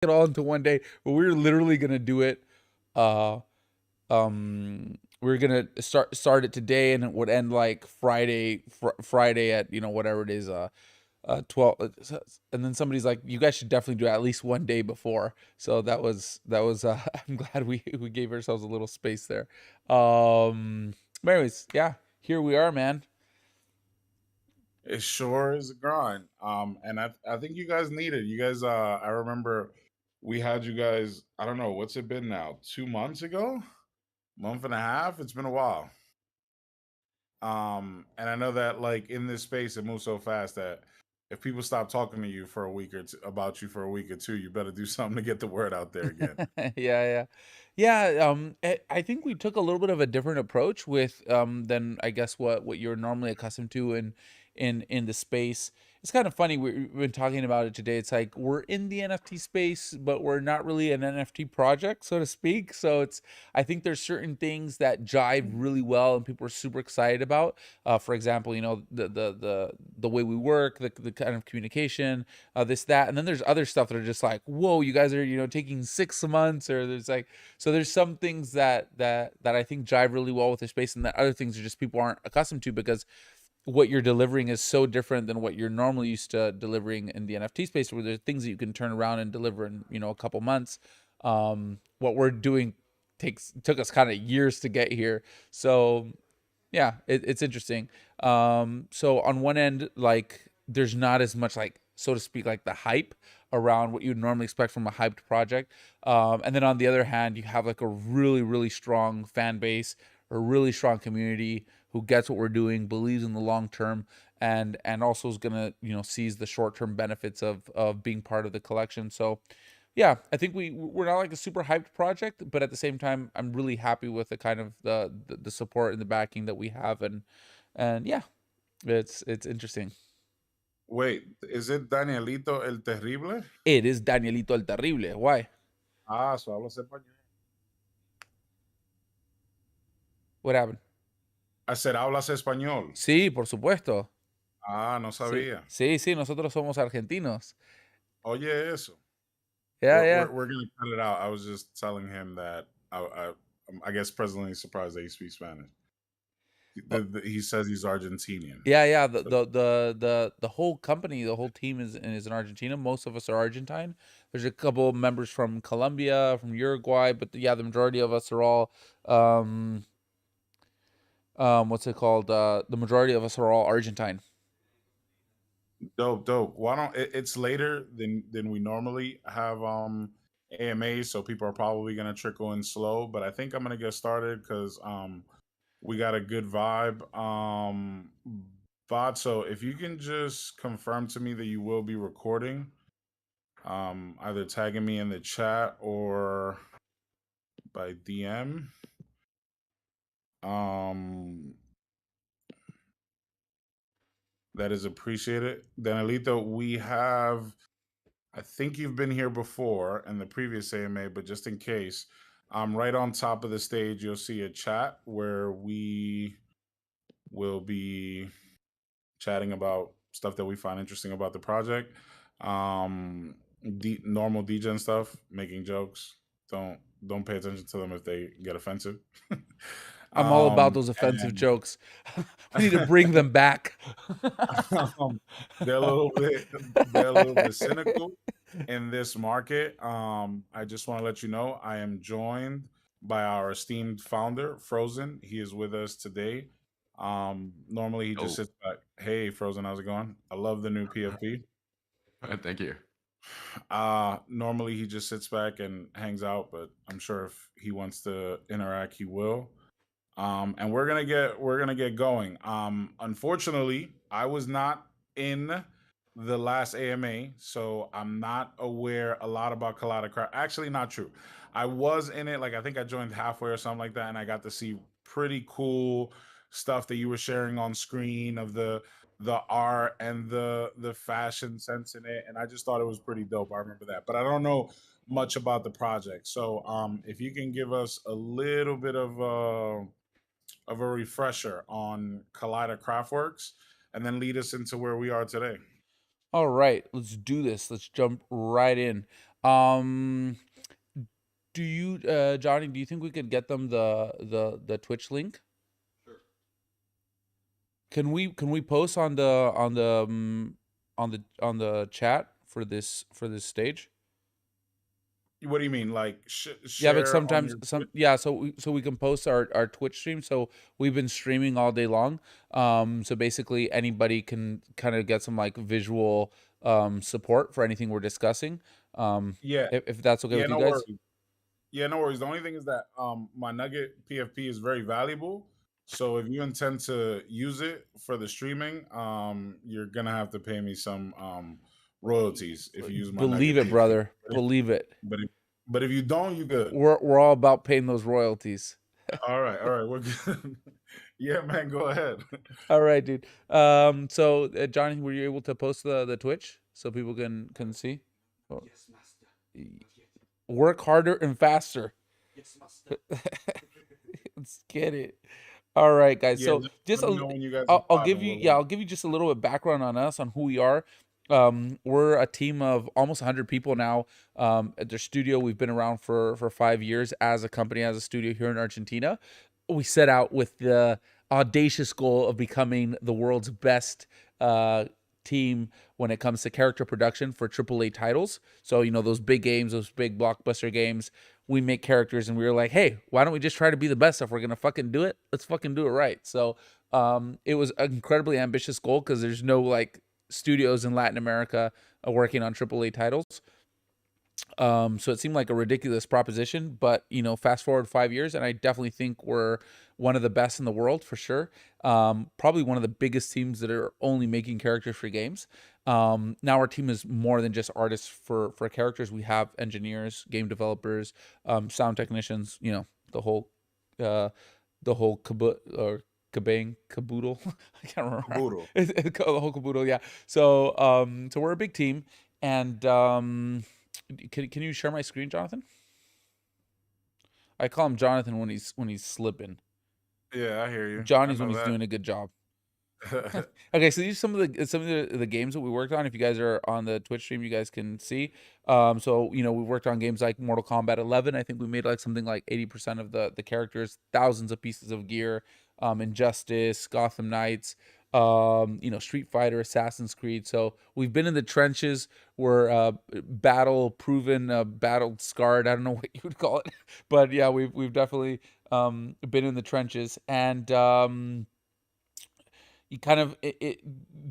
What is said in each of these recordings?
it all into one day, but we were literally gonna do it. Uh, we were gonna start it today, and it would end like Friday at whatever it is, 12. And then somebody's like, you guys should definitely do it at least one day before. So that was I'm glad we gave ourselves a little space there. But anyways, yeah, here we are, man. It sure is a grind. And I think you guys need it. You guys, I remember we had you guys. I don't know what's it been now. 2 months ago, month and a half. It's been a while. And I know that like in this space, it moves so fast that if people stop talking to you for a week or two, about you for a week or two, you better do something to get the word out there again. Yeah, yeah. Yeah, I think we took a little bit of a different approach with than I guess what you're normally accustomed to in the space. It's kind of funny, we've been talking about it today. It's like we're in the NFT space, but we're not really an NFT project, so to speak. So it's I think there's certain things that jive really well and people are super excited about. For example, the way we work, the kind of communication, this that, and then there's other stuff that are just like, whoa, you guys are taking 6 months, or there's like, so there's some things that I think jive really well with the space, and that other things are just people aren't accustomed to because what you're delivering is so different than what you're normally used to delivering in the NFT space, where there's things that you can turn around and deliver in a couple months. What we're doing took us kind of years to get here, so yeah, it's interesting. So on one end, like there's not as much, like, so to speak, like the hype around what you'd normally expect from a hyped project. And then on the other hand, you have like a really, really strong fan base, a really strong community who gets what we're doing, believes in the long term, and also is gonna, seize the short term benefits of being part of the collection. So yeah, I think we're not like a super hyped project, but at the same time, I'm really happy with the kind of the support and the backing that we have, and yeah, it's interesting. Wait, is it Danielito el Terrible? It is Danielito el Terrible. Why? Ah, so hablas español. What happened? I said hablas español. Sí, por supuesto. Ah, no Sí, sabía. sí, sí. Nosotros somos argentinos. Oye, eso. Yeah, We're yeah. we're, we're gonna cut it out. I was just telling him that I guess presently surprised that he speaks Spanish. He says he's Argentinian. Yeah, yeah. The So, the the the the whole company, the whole team is in Argentina. Most of us are Argentine. There's a couple members from Colombia, from Uruguay, but yeah, the majority of us are all um what's it called? The majority of us are all Argentine. dope, dope. Why don't it's later than we normally have AMAs, so people are probably gonna trickle in slow. But I think I'm gonna get started because we got a good vibe. Vod, so if you can just confirm to me that you will be recording, either tagging me in the chat or by DM. Um, that is appreciated. Danielito, we have, I think you've been here before in the previous AMA, but just in case, right on top of the stage, you'll see a chat where we will be chatting about stuff that we find interesting about the project. Um, normal DJ and stuff, making jokes. Don't pay attention to them if they get offensive. I'm all about those offensive And jokes. We need to bring them back. um, they're a little bit they're a little bit cynical in this market. I just want to let you know I am joined by our esteemed founder, Frozen. He is with us today. Normally he just Oh, sits back. Hey, Frozen, how's it going? I love the new PFP. thank you. Normally he just sits back and hangs out, but I'm sure if he wants to interact, he will. And we're gonna get going. Unfortunately, I was not in the last AMA, so I'm not aware a lot about Collider Craft. Actually, not true. I was in it, like I think I joined halfway or something like that, and I got to see pretty cool stuff that you were sharing on screen of the art and the fashion sense in it, and I just thought it was pretty dope. I remember that, but I don't know much about the project. So, if you can give us a little bit of a refresher on Collider Craftworks and then lead us into where we are today. All right, let's do this. Let's jump right in. Um, do you, Johnny? Do you think we could get them the Twitch link? Can we post on the chat for this stage? What do you mean? Like Yeah, but share on sometimes your some Twitch? yeah, so we can post our Twitch stream. So we've been streaming all day long. So basically anybody can kind of get some like visual support for anything we're discussing. Um, Yeah, if that's okay yeah, with you no guys. worries. Yeah, no worries. The only thing is that my Nugget PFP is very valuable. So if you intend to use it for the streaming, you're gonna have to pay me some royalties if you use my Believe Nugget it, PFP. brother. Believe it. But if you don't, you good. We're all about paying those royalties. All right, we're good. Yeah, man, go ahead. All right, dude. So Johnny, were you able to post the Twitch so people can see? Oh, work harder and faster. Let's get it. All right, guys. Yeah, So just let me know when you guys are I'll give popping. you We're yeah, live. I'll give you just a little bit background on us, on who we are. We're a team of almost 100 people now. At their studio, we've been around for 5 years as a company, as a studio here in Argentina. We set out with the audacious goal of becoming the world's best uh, team when it comes to character production for AAA titles. So those big games, those big blockbuster games, we make characters, and we were like, hey, why don't we just try to be the best? If we're gonna fucking do it, let's fucking do it right. So it was an incredibly ambitious goal because there's no like studios in Latin America working on AAA titles. So it seemed like a ridiculous proposition, but fast forward 5 years, and I definitely think we're one of the best in the world for sure. Probably one of the biggest teams that are only making characters for games. Now our team is more than just artists for characters. We have engineers, game developers, sound technicians. The whole uh, the whole caboodle. I can't remember. Caboodle. The whole caboodle. Yeah. So we're a big team, and can you share my screen, Jonathan? I call him Jonathan when he's slipping. Yeah, I hear you. I Johnny's when know he's that. doing a good job. Okay, so these are some of the games that we worked on. If you guys are on the Twitch stream, you guys can see. So we worked on games like Mortal Kombat 11. I think we made like something like 80% of the characters, thousands of pieces of gear. Injustice, Gotham Knights, Street Fighter, Assassin's Creed. So we've been in the trenches. We're battle proven, battle scarred. I don't know what you would call it, but yeah, we've definitely been in the trenches. And you kind of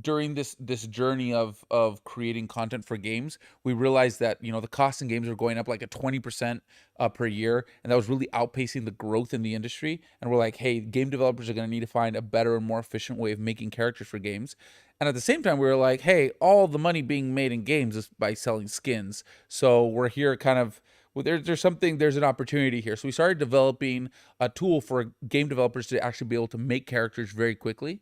during this journey of creating content for games, we realized that the costs in games were going up like a 20% per year, and that was really outpacing the growth in the industry. And we're like, hey, game developers are going to need to find a better and more efficient way of making characters for games. And at the same time, we were like, hey, all the money being made in games is by selling skins. So we're here kind of, well, there's an opportunity here. So we started developing a tool for game developers to actually be able to make characters very quickly.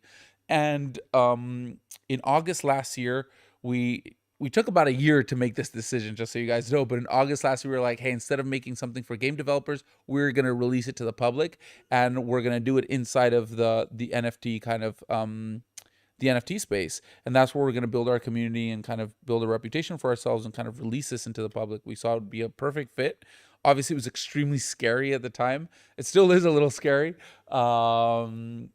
And in August last year, we took about a year to make this decision, just so you guys know. But in August last year, we were like, hey, instead of making something for game developers, we're gonna release it to the public, and we're gonna do it inside of the NFT kind of the NFT space. And that's where we're going to build our community and kind of build a reputation for ourselves and kind of release this into the public. We saw it would be a perfect fit. Obviously, it was extremely scary at the time. It still is a little scary. And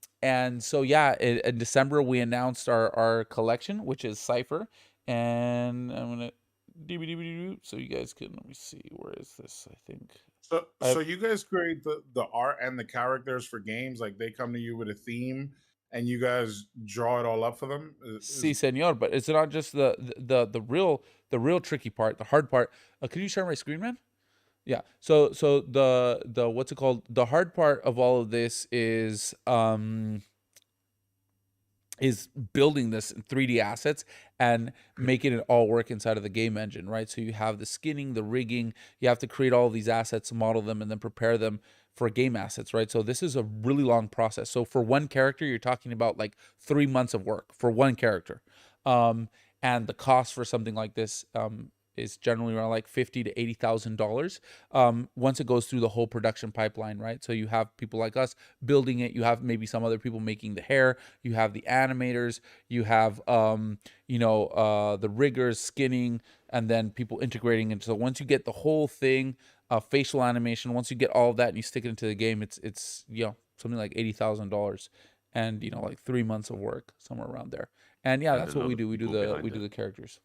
so, yeah, in December, we announced our collection, which is Cypher. And I'm going to, so you guys can, let me see, where is this? I think I So have, you guys create the art and the characters for games, like they come to you with a theme and you guys draw it all up for them? Si, senor, but it's not just the real tricky part, the hard part. Could you share my screen, man? Yeah. So the what's it called? The hard part of all of this is building this in 3D assets and making it all work inside of the game engine, right? So you have the skinning, the rigging, you have to create all of these assets, model them, and then prepare them for game assets, right? So this is a really long process. So for one character, you're talking about like 3 months of work for one character. And the cost for something like this is generally around like $50,000 to $80,000. Once it goes through the whole production pipeline, right? So you have people like us building it. You have maybe some other people making the hair. You have the animators. You have the riggers skinning, and then people integrating it. So once you get the whole thing, facial animation, once you get all of that and you stick it into the game, it's something like $80,000, and like 3 months of work somewhere around there. And yeah, And a that's what lot we of do. We do people the behind we do it. the characters.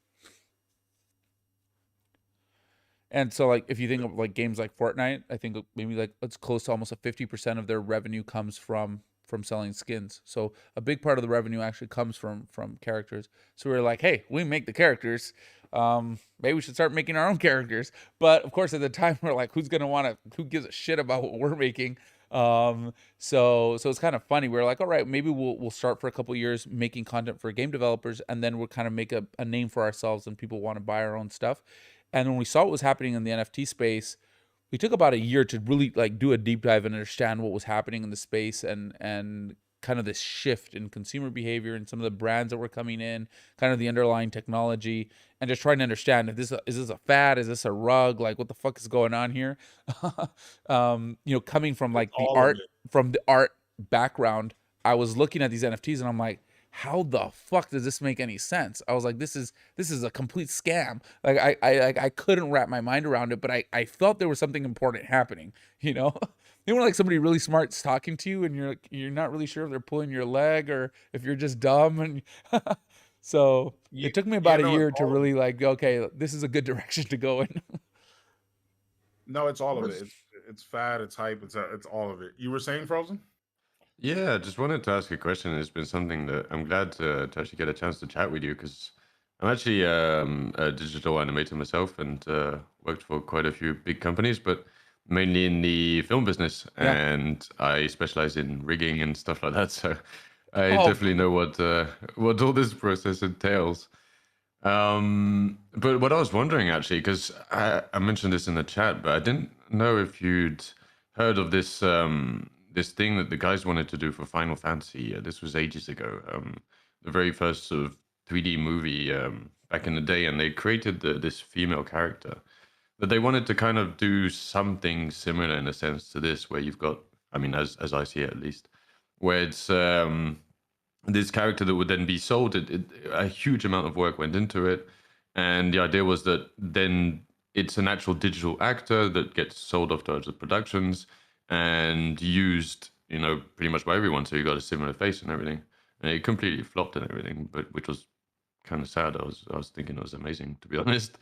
And so, like, if you think of like games like Fortnite, I think maybe like it's close to almost a 50% of their revenue comes from selling skins. So a big part of the revenue actually comes from characters. So we're like, hey, we make the characters. Maybe we should start making our own characters. But of course, at the time, we're like, who gives a shit about what we're making? So it's kind of funny. We're like, all right, maybe we'll start for a couple years making content for game developers, and then we'll kind of make a name for ourselves, and people want to buy our own stuff. And when we saw what was happening in the NFT space, we took about a year to really like do a deep dive and understand what was happening in the space, and kind of this shift in consumer behavior and some of the brands that were coming in, kind of the underlying technology, and just trying to understand if is this a fad, is this a rug, like what the fuck is going on here. Coming from It's like the all of art it. from the art background, I was looking at these NFTs and I'm like, how the fuck does this make any sense? I was like, this is a complete scam. Like I couldn't wrap my mind around it, but I felt there was something important happening. You know, you know, like somebody really smart's talking to you, and you're not really sure if they're pulling your leg or if you're just dumb. And so You, it took me you about a know, it's year to all of really it. like, okay, this is a good direction to go in. No, it's all of it. What's It's fad. It's hype. It's all of it. You were saying, Frozen? Yeah, I just wanted to ask a question. It's been something that I'm glad to actually get a chance to chat with you because I'm actually a digital animator myself and worked for quite a few big companies, but mainly in the film business. Yeah. And I specialize in rigging and stuff like that. So I Oh, definitely know what all this process entails. But what I was wondering actually, because I mentioned this in the chat, but I didn't know if you'd heard of this thing that the guys wanted to do for Final Fantasy. This was ages ago. The very first sort of 3D movie back in the day, and they created this female character that they wanted to kind of do something similar in a sense to this, where you've got, I mean, as I see it at least, where it's this character that would then be sold. A huge amount of work went into it, and the idea was that then it's an actual digital actor that gets sold off to other productions and used, pretty much by everyone. So you got a similar face and everything, and it completely flopped and everything, but which was kind of sad. I was thinking it was amazing, to be honest.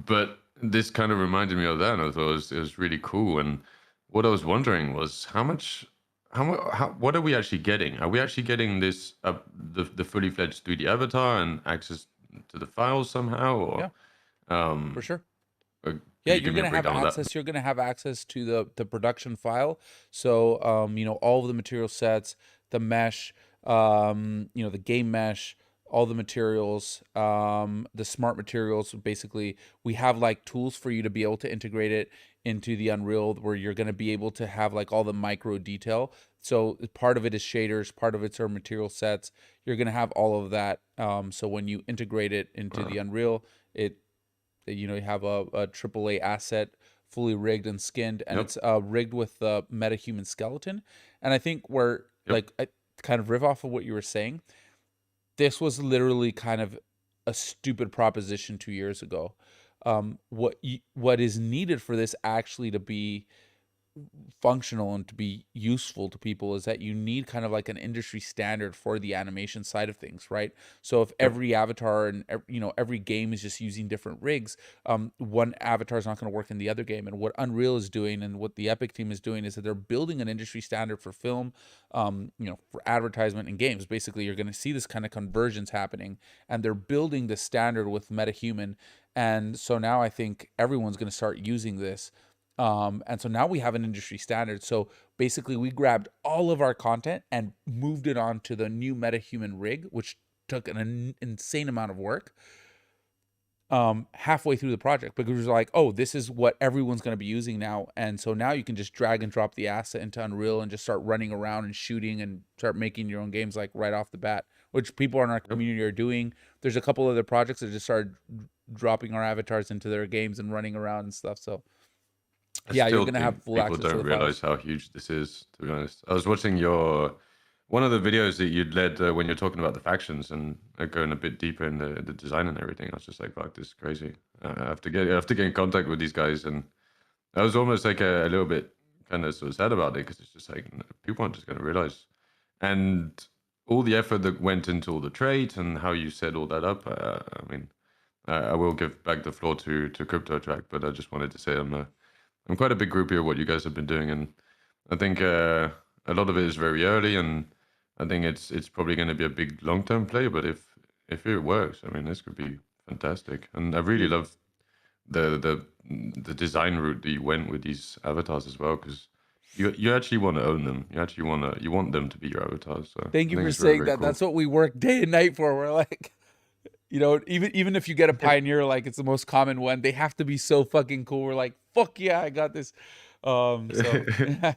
But this kind of reminded me of that, and I thought it was really cool. And what I was wondering was what are we actually getting? Are we actually getting this the fully fledged 3D avatar and access to the files somehow, yeah, for um, sure. or Yeah, could you give me a breakdown of that? you're gonna have access to the production file. So all of the material sets, the mesh, the game mesh, all the materials, the smart materials. Basically, we have like tools for you to be able to integrate it into the Unreal, where you're gonna be able to have like all the micro detail. So part of it is shaders, part of it's our material sets. You're gonna have all of that. So when you integrate it into Uh, the Unreal, it you have a AAA asset fully rigged and skinned, and yep, it's rigged with the metahuman skeleton. And I think where yep, like I kind of riff off of what you were saying, this was literally kind of a stupid proposition 2 years ago. What is needed for this actually to be functional and to be useful to people is that you need kind of like an industry standard for the animation side of things, right? So if yep. every avatar and every game is just using different rigs, one avatar is not going to work in the other game. And what Unreal is doing and what the Epic team is doing is that they're building an industry standard for film, for advertisement and games. Basically, you're going to see this kind of convergence happening, and they're building the standard with MetaHuman. And so now I think everyone's going to start using this, and so now we have an industry standard. So basically, we grabbed all of our content and moved it onto the new MetaHuman rig, which took an insane amount of work, halfway through the project, because it was like, oh, this is what everyone's going to be using now. And so now you can just drag and drop the asset into Unreal and just start running around and shooting and start making your own games like right off the bat, which people in our Yep. community are doing. There's a couple other projects that just started dropping our avatars into their games and running around and stuff. So I yeah, you're still gonna have think full people access to don't the realize files. how huge this is, to be honest. I was watching one of the videos that you'd led when you're talking about the factions and going a bit deeper in the design and everything. I was just like, fuck, this is crazy. I have to get in contact with these guys, and I was almost like a little bit kind of sort of sad about it because it's just like people aren't just going to realize, and all the effort that went into all the trades and how you set all that up. I mean, I will give back the floor to Crypto Track, but I just wanted to say I'm quite a big groupie of what you guys have been doing, and I think a lot of it is very early, and I think it's probably going to be a big long term play. But if it works, I mean, this could be fantastic, and I really love the the the design route that you went with these avatars as well, because you actually want to own them. You want them to be your avatars. So Thank I you think for it's very saying very that. cool. That's what we work day and night for. We're like, even if you get a pioneer, like it's the most common one, they have to be so fucking cool. We're like, fuck yeah, I got this. So We did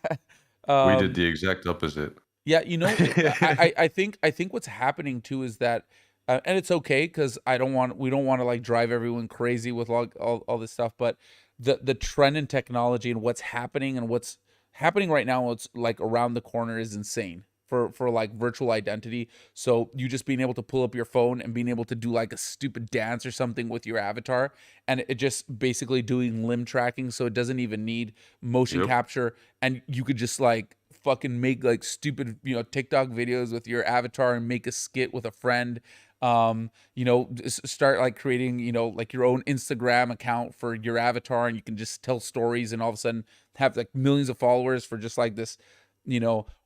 um the exact opposite. yeah, I think what's happening too is that, and it's okay because we don't want to like drive everyone crazy with all this stuff, but the trend in technology and what's happening and what's happening right now, what's like around the corner is insane for like virtual identity. So you just being able to pull up your phone and being able to do like a stupid dance or something with your avatar, and it just basically doing limb tracking, so it doesn't even need motion Yep. capture, and you could just like fucking make like stupid TikTok videos with your avatar and make a skit with a friend. Start like creating like your own Instagram account for your avatar, and you can just tell stories and all of a sudden have like millions of followers for just like this,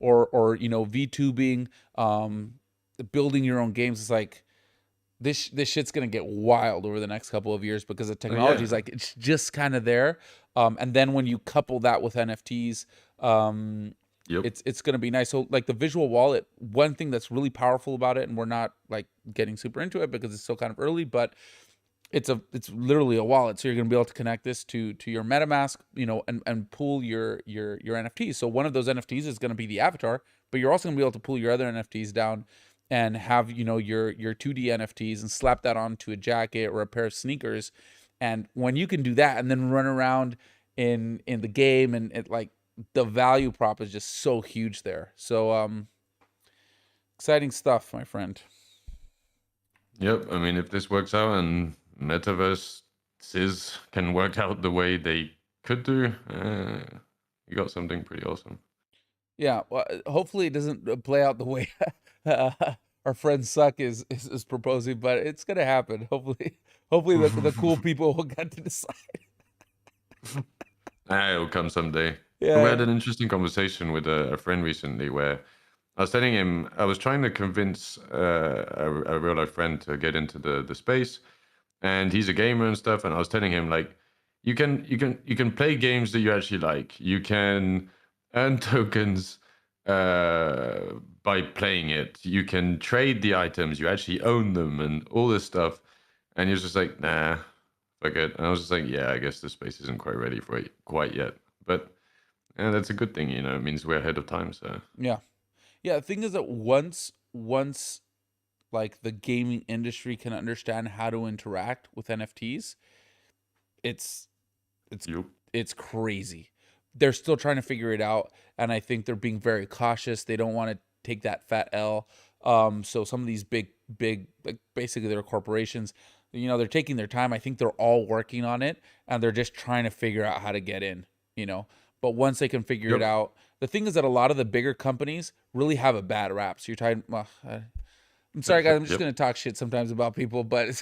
or VTubing, building your own games. It's like this shit's gonna get wild over the next couple of years because the Oh, technology yeah. is like it's just kind of there. And then when you couple that with NFTs, Yep. it's gonna be nice. So like the visual wallet, one thing that's really powerful about it, and we're not like getting super into it because it's still kind of early, but it's literally a wallet. So you're gonna be able to connect this to your MetaMask, and pull your NFTs. So one of those NFTs is gonna be the avatar, but you're also gonna be able to pull your other NFTs down and have your 2D NFTs and slap that onto a jacket or a pair of sneakers. And when you can do that and then run around in the game, and it like the value prop is just so huge there. So exciting stuff, my friend. Yep. I mean, if this works out and metaverse can work out the way they could do, you got something pretty awesome. Yeah, well, hopefully it doesn't play out the way our friend Suck is proposing, but it's gonna happen. Hopefully the cool people will get to decide. It'll come someday. We had Yeah. an interesting conversation with a friend recently where I was telling him I was trying to convince a real life friend to get into the space, and he's a gamer and stuff. And I was telling him like, you can play games that you actually like. You can earn tokens by playing it. You can trade the items. You actually own them and all this stuff. And he was just like, nah, fuck it. And I was just like, yeah, I guess the space isn't quite ready for it quite yet. But yeah, that's a good thing, you know. It means we're ahead of time. So Yeah. Yeah, the thing is that once like the gaming industry can understand how to interact with NFTs, it's it's you. it's crazy. They're still trying to figure it out, and I think they're being very cautious. They don't want to take that fat L. So some of these big like basically they're corporations, they're taking their time. I think they're all working on it, and they're just trying to figure out how to get in, you know. But once they can figure it Yep. out, the thing is that a lot of the bigger companies really have a bad rap. So you're talking, well, I'm sorry, guys. I'm just Yep. gonna talk shit sometimes about people, but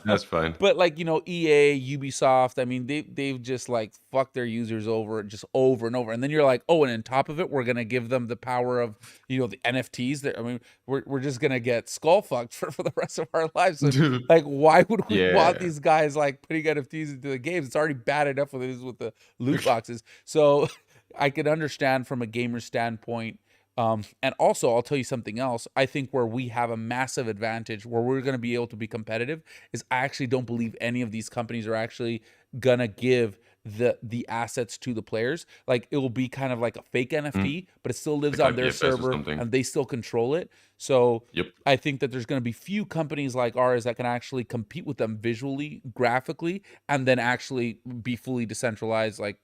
That's fine. but like EA, Ubisoft. I mean, they've just like fucked their users over just over and over. And then you're like, oh, and on top of it, we're gonna give them the power of the NFTs. That I mean, we're just gonna get skull fucked for the rest of our lives. So like, why would we want Yeah. these guys like putting NFTs into the games? It's already bad enough with it is with the loot boxes. So I could understand from a gamer standpoint. And also, I'll tell you something else. I think where we have a massive advantage, where we're going to be able to be competitive, is I actually don't believe any of these companies are actually going to give the assets to the players. Like it will be kind of like a fake Mm. NFT, but it still lives Like on their IPFS or server something. and they still control it. So Yep. I think that there's going to be few companies like ours that can actually compete with them visually, graphically, and then actually be fully decentralized, like,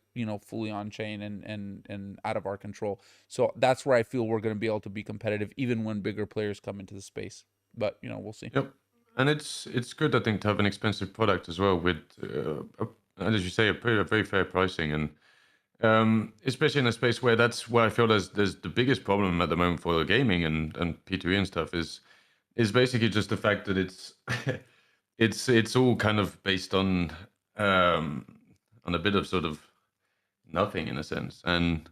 fully on chain and out of our control. So that's where I feel we're going to be able to be competitive, even when bigger players come into the space. But we'll see. Yep. And it's good, I think, to have an expensive product as well with, as you say, a very fair pricing, and especially in a space where that's where I feel there's the biggest problem at the moment for gaming and P2E and stuff is basically just the fact that it's it's all kind of based um, on a bit of sort of nothing in a sense, and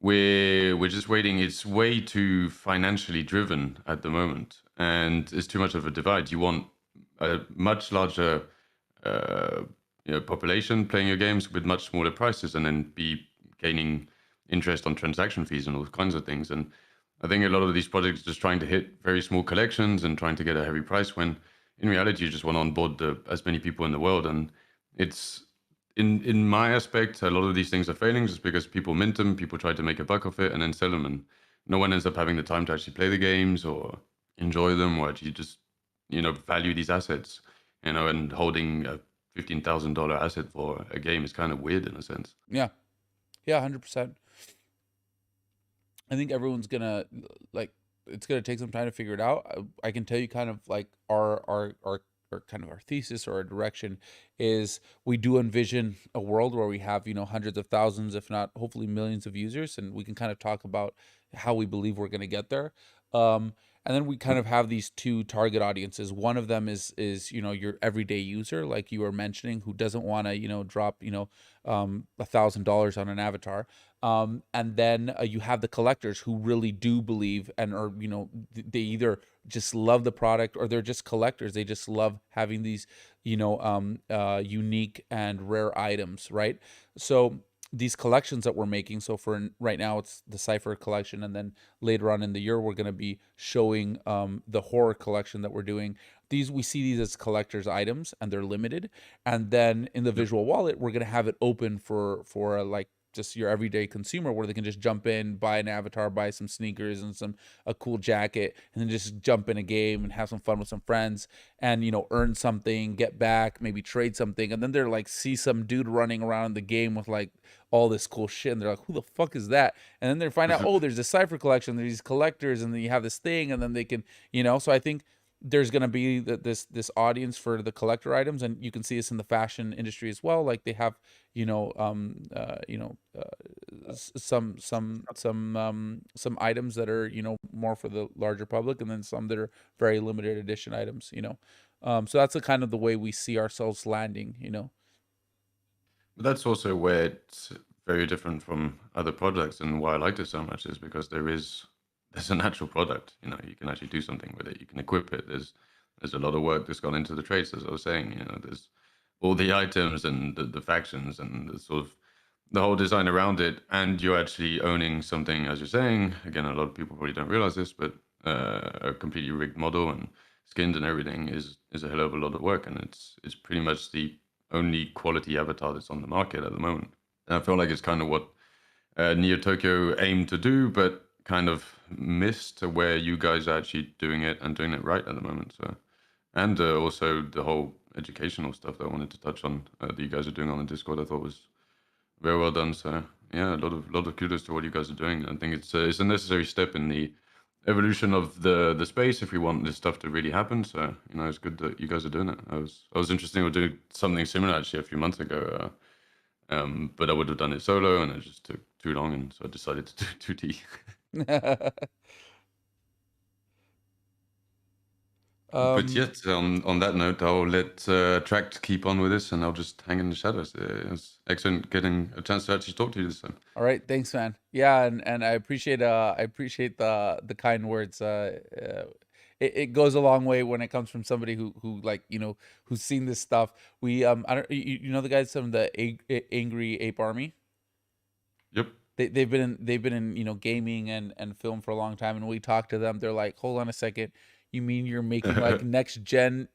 we're just waiting. It's way too financially driven at the moment, and it's too much of a divide. You want a much larger, uh, population playing your games with much smaller prices, and then be gaining interest on transaction fees and all kinds of things. And I think a lot of these projects are just trying to hit very small collections and trying to get a heavy price when in reality you just want to onboard as many people in the world. And it's in my aspect, a lot of these things are failing just because people mint them, people try to make a buck of it and then sell them, and no one ends up having the time to actually play the games or enjoy them or actually just value these assets. And holding a $15,000 asset for a game is kind of weird in a sense. Yeah. Yeah, 100%. I think everyone's gonna like it's gonna take some time to figure it out. I can tell you kind of like our kind of our thesis or our direction is we do envision a world where we have hundreds of thousands, if not hopefully millions of users, and we can kind of talk about how we believe we're gonna get there. And then we kind Yep. of have these two target audiences. One of them is your everyday user, like you were mentioning, who doesn't want to drop $1,000 on an avatar. And then you have the collectors who really do believe and are they either just love the product or they're just collectors. They just love having these unique and rare items, right? So these collections that we're making, so for right now it's the Cypher collection, and then later on in the year we're going to be showing the horror collection that we're doing. These, we see these as collectors items and they're limited, and then in the Yep. visual wallet we're going to have it open for like just your everyday consumer, where they can just jump in, buy an avatar, buy some sneakers and a cool jacket, and then just jump in a game and have some fun with some friends, and earn something, get back, maybe trade something, and then they're like see some dude running around the game with like all this cool shit, and they're like, who the fuck is that? And then they find out, oh, there's a Cypher collection, there's these collectors, and then you have this thing, and then they can so I think there's going to be this audience for the collector items, and you can see this in the fashion industry as well. Like they have some items that are more for the larger public, and then some that are very limited edition items. So that's the kind of the way we see ourselves landing. But that's also where it's very different from other products, and why I liked it so much is because there's an actual product. You can actually do something with it. You can equip it. There's a lot of work that's gone into the trades, as I was saying. There's all the items and the factions and the sort of the whole design around it, and you're actually owning something, as you're saying. Again, a lot of people probably don't realize this, but a completely rigged model and skins and everything is a hell of a lot of work, and it's pretty much the only quality avatar that's on the market at the moment. And I feel like it's kind of what Neo Tokyo aimed to do, but kind of missed where you guys are actually doing it and doing it right at the moment. So, and also the whole educational stuff that I wanted to touch on that you guys are doing on the Discord, I thought was very well done. So yeah, a lot of kudos to what you guys are doing. I think it's a necessary step in the evolution of the space if we want this stuff to really happen. So it's good that you guys are doing it. I was interested in doing something similar actually a few months ago, but I would have done it solo, and it just took too long, and so I decided to do 2D. But um yet, on that note, I'll let Tract keep on with this, and I'll just hang in the shadows. It was excellent getting a chance to actually talk to you this time. all right, thanks, man. Yeah, and I appreciate the kind words. It goes a long way when it comes from somebody who like who's seen this stuff. We I don't you know the guys from the Angry Ape Army. Yep. They've been in gaming and film for a long time, and we talk to them. They're like, hold on a second, you mean you're making like next gen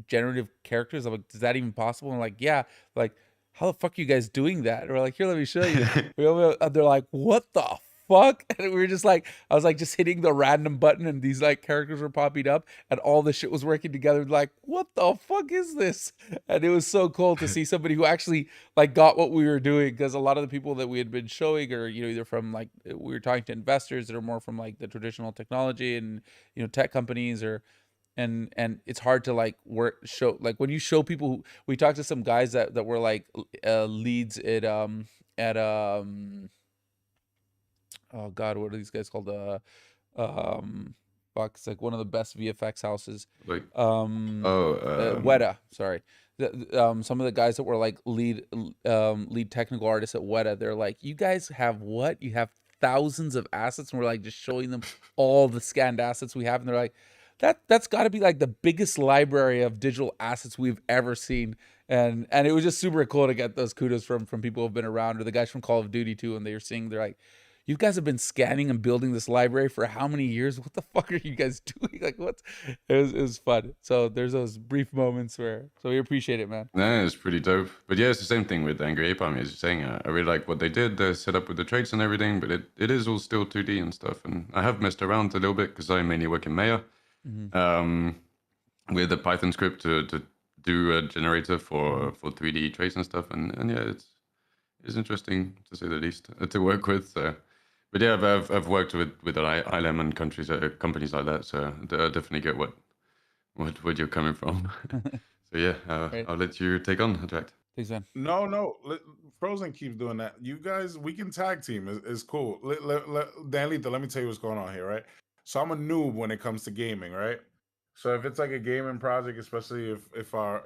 generative characters? I'm like, is that even possible? And like, yeah, like how the fuck are you guys doing that? And we're like, here, let me show you. And they're like, what the fuck? And we were just like, I was like just hitting the random button and these like characters were popping up and all the shit was working together. Like, what the fuck is this? And it was so cool to see somebody who actually like got what we were doing, because a lot of the people that we had been showing are, either from like, we were talking to investors that are more from like the traditional technology and, tech companies, or and it's hard to like show, like when you show people we talked to some guys that were like leads at oh god, what are these guys called, um fuck, it's like one of the best VFX houses, Like, um oh, Weta, sorry. Some of the guys that were like lead technical artists at Weta, they're like, you guys have what, you have thousands of assets, and we're like just showing them all the scanned assets we have, and they're like, that's got to be like the biggest library of digital assets we've ever seen. And it was just super cool to get those kudos from people who've been around, or the guys from Call of Duty too, and they were seeing, they're like, you guys have been scanning and building this library for how many years? What the fuck are you guys doing? Like, what? It was fun. So there's those brief moments where, so we appreciate it, man. no, it's pretty dope. But yeah, it's the same thing with Angry Ape Army, as you're saying. I really like what they did. They're set up with the traits and everything, but it is all still 2D and stuff. And I have messed around a little bit because I mainly work in Maya, Mm-hmm. with a Python script to do a generator Mm-hmm. for 3D traits and stuff. And yeah, it's interesting to say the least to work with. But yeah, I've worked with ILM and countries companies like that, so I definitely get what you're coming from. So yeah, Right. I'll let you take on, Jack. Thanks, man. No, no. Frozen keeps doing that. You guys, we can tag team. It's cool. Danlita, let me tell you what's going on here, right? So I'm a noob when it comes to gaming, right? So if it's like a gaming project, especially if our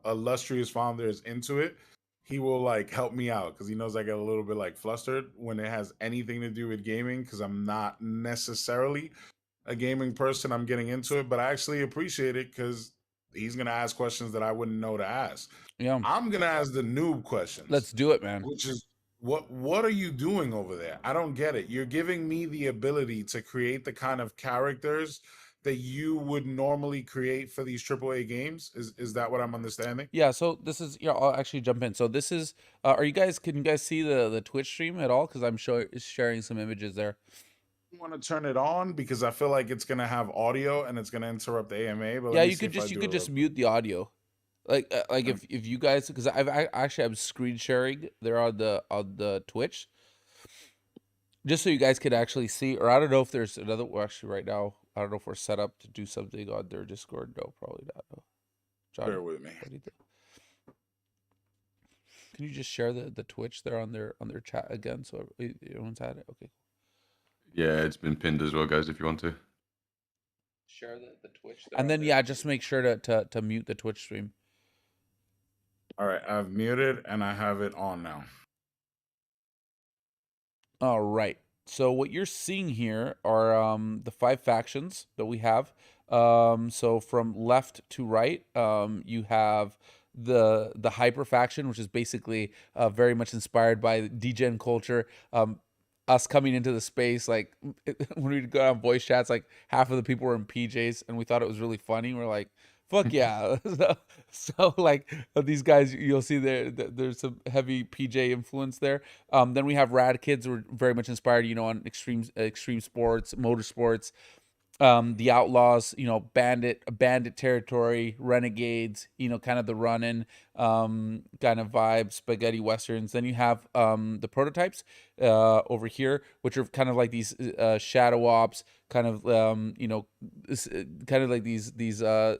illustrious founder is into it, he will like help me out because he knows I get a little bit like flustered when it has anything to do with gaming because I'm not necessarily a gaming person. I'm getting into it, but I actually appreciate it because he's gonna ask questions that I wouldn't know to ask. Yeah, I'm gonna ask the noob questions, let's do it, man. which is what are you doing over there? I don't get it. You're giving me the ability to create the kind of characters that you would normally create for these AAA games. Is that what I'm understanding? Yeah, so this is, yeah, I'll actually jump in. So this is, can you guys see the Twitch stream at all? Because I'm sharing some images there. I want to turn it on because I feel like it's gonna have audio and it's gonna interrupt the AMA. But let Yeah, me you see could if I just, do it real quick. mute the audio. Like Let me- if you guys, because actually I'm screen sharing there on the Twitch, just so you guys could actually see. Or I don't know if there's another. Well, actually, right now I don't know if we're set up to do something on their Discord. No, probably not. No. John, Bear with me. what do you think? Can you just share the Twitch there on their chat again, so everyone's had it? Okay. Yeah, it's been pinned as well, guys. If you want to. Share the Twitch there. And then yeah, just make sure to mute the Twitch stream. All right, I've muted and I have it on now. All right. So what you're seeing here are the 5 factions that we have. So from left to right, you have the hyper faction, which is basically very much inspired by degen culture. Us coming into the space, like when we go on voice chats, like half of the people were in PJs, and we thought it was really funny. We're like, "Fuck yeah!" So like these guys, you'll see there's some heavy PJ influence there. Then we have Rad Kids, who are very much inspired, on extreme sports, motorsports, the Outlaws, bandit territory, Renegades, kind of the running kind of vibe, spaghetti westerns. Then you have the prototypes over here, which are kind of like these shadow ops, kind of kind of like these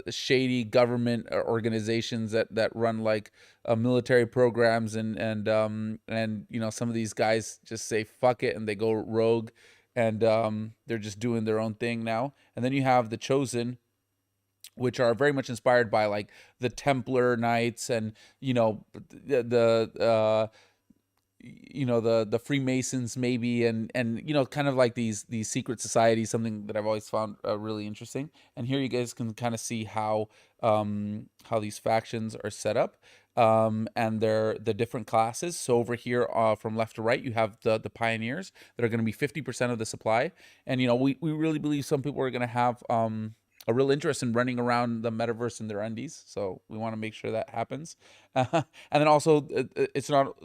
shady government organizations that run like military programs, and some of these guys just say fuck it and they go rogue, and they're just doing their own thing now. And then you have the Chosen, which are very much inspired by like the Templar Knights, and the Freemasons maybe, and kind of like these secret societies, something that I've always found really interesting. And here you guys can kind of see how these factions are set up, and they're the different classes. So over here, from left to right, you have the pioneers that are going to be 50% of the supply. And we really believe some people are going to have a real interest in running around the metaverse in their undies. So we want to make sure that happens. And then also, it's not,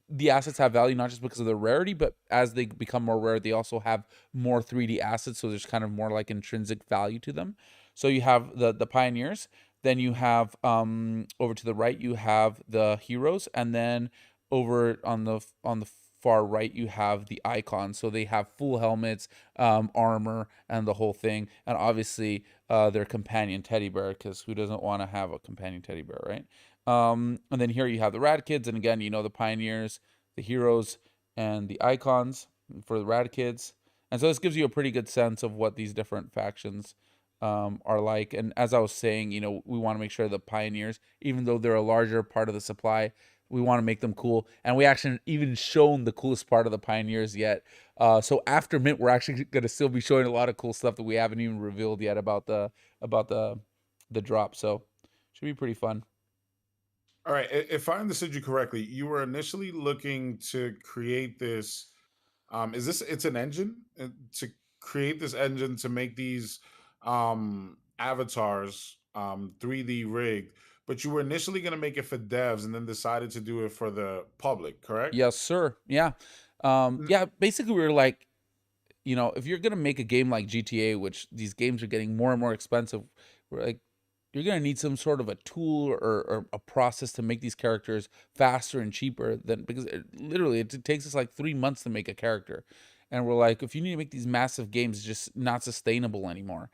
the assets have value not just because of their rarity, but as they become more rare, they also have more 3D assets. So there's kind of more like intrinsic value to them. So you have the pioneers, then you have over to the right you have the heroes, and then over on the far right you have the icons. So they have full helmets, armor, and the whole thing, and obviously their companion teddy bear, because who doesn't want to have a companion teddy bear, right? And then here you have the rad kids, and again, the pioneers, the heroes, and the icons for the rad kids. And so this gives you a pretty good sense of what these different factions are like. And as I was saying, we want to make sure the pioneers, even though they're a larger part of the supply, we want to make them cool. And we actually even shown the coolest part of the pioneers yet. So after Mint, we're actually going to still be showing a lot of cool stuff that we haven't even revealed yet about the drop. So should be pretty fun. All right. If I understood you correctly, you were initially looking to create this. Is this it's an engine to create this engine to make these avatars 3D rigged, but you were initially going to make it for devs and then decided to do it for the public, correct? Yes, sir. Yeah. Yeah, basically we were like, if you're gonna make a game like GTA, which these games are getting more and more expensive, we're like, you're gonna need some sort of a tool or a process to make these characters faster and cheaper than, because literally it takes us like 3 months to make a character, and we're like, if you need to make these massive games, it's just not sustainable anymore.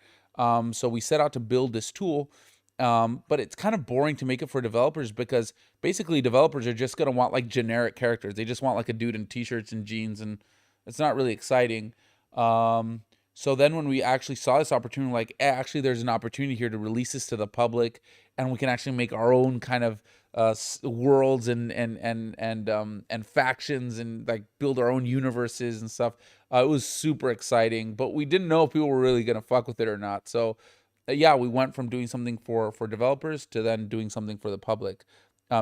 So we set out to build this tool. But it's kind of boring to make it for developers because basically developers are just gonna want like generic characters. They just want like a dude in t-shirts and jeans, and it's not really exciting. Um, so then when we actually saw this opportunity, like, actually, there's an opportunity here to release this to the public, and we can actually make our own kind of worlds and factions, and like build our own universes and stuff. It was super exciting, but we didn't know if people were really gonna fuck with it or not. So yeah, we went from doing something for developers to then doing something for the public.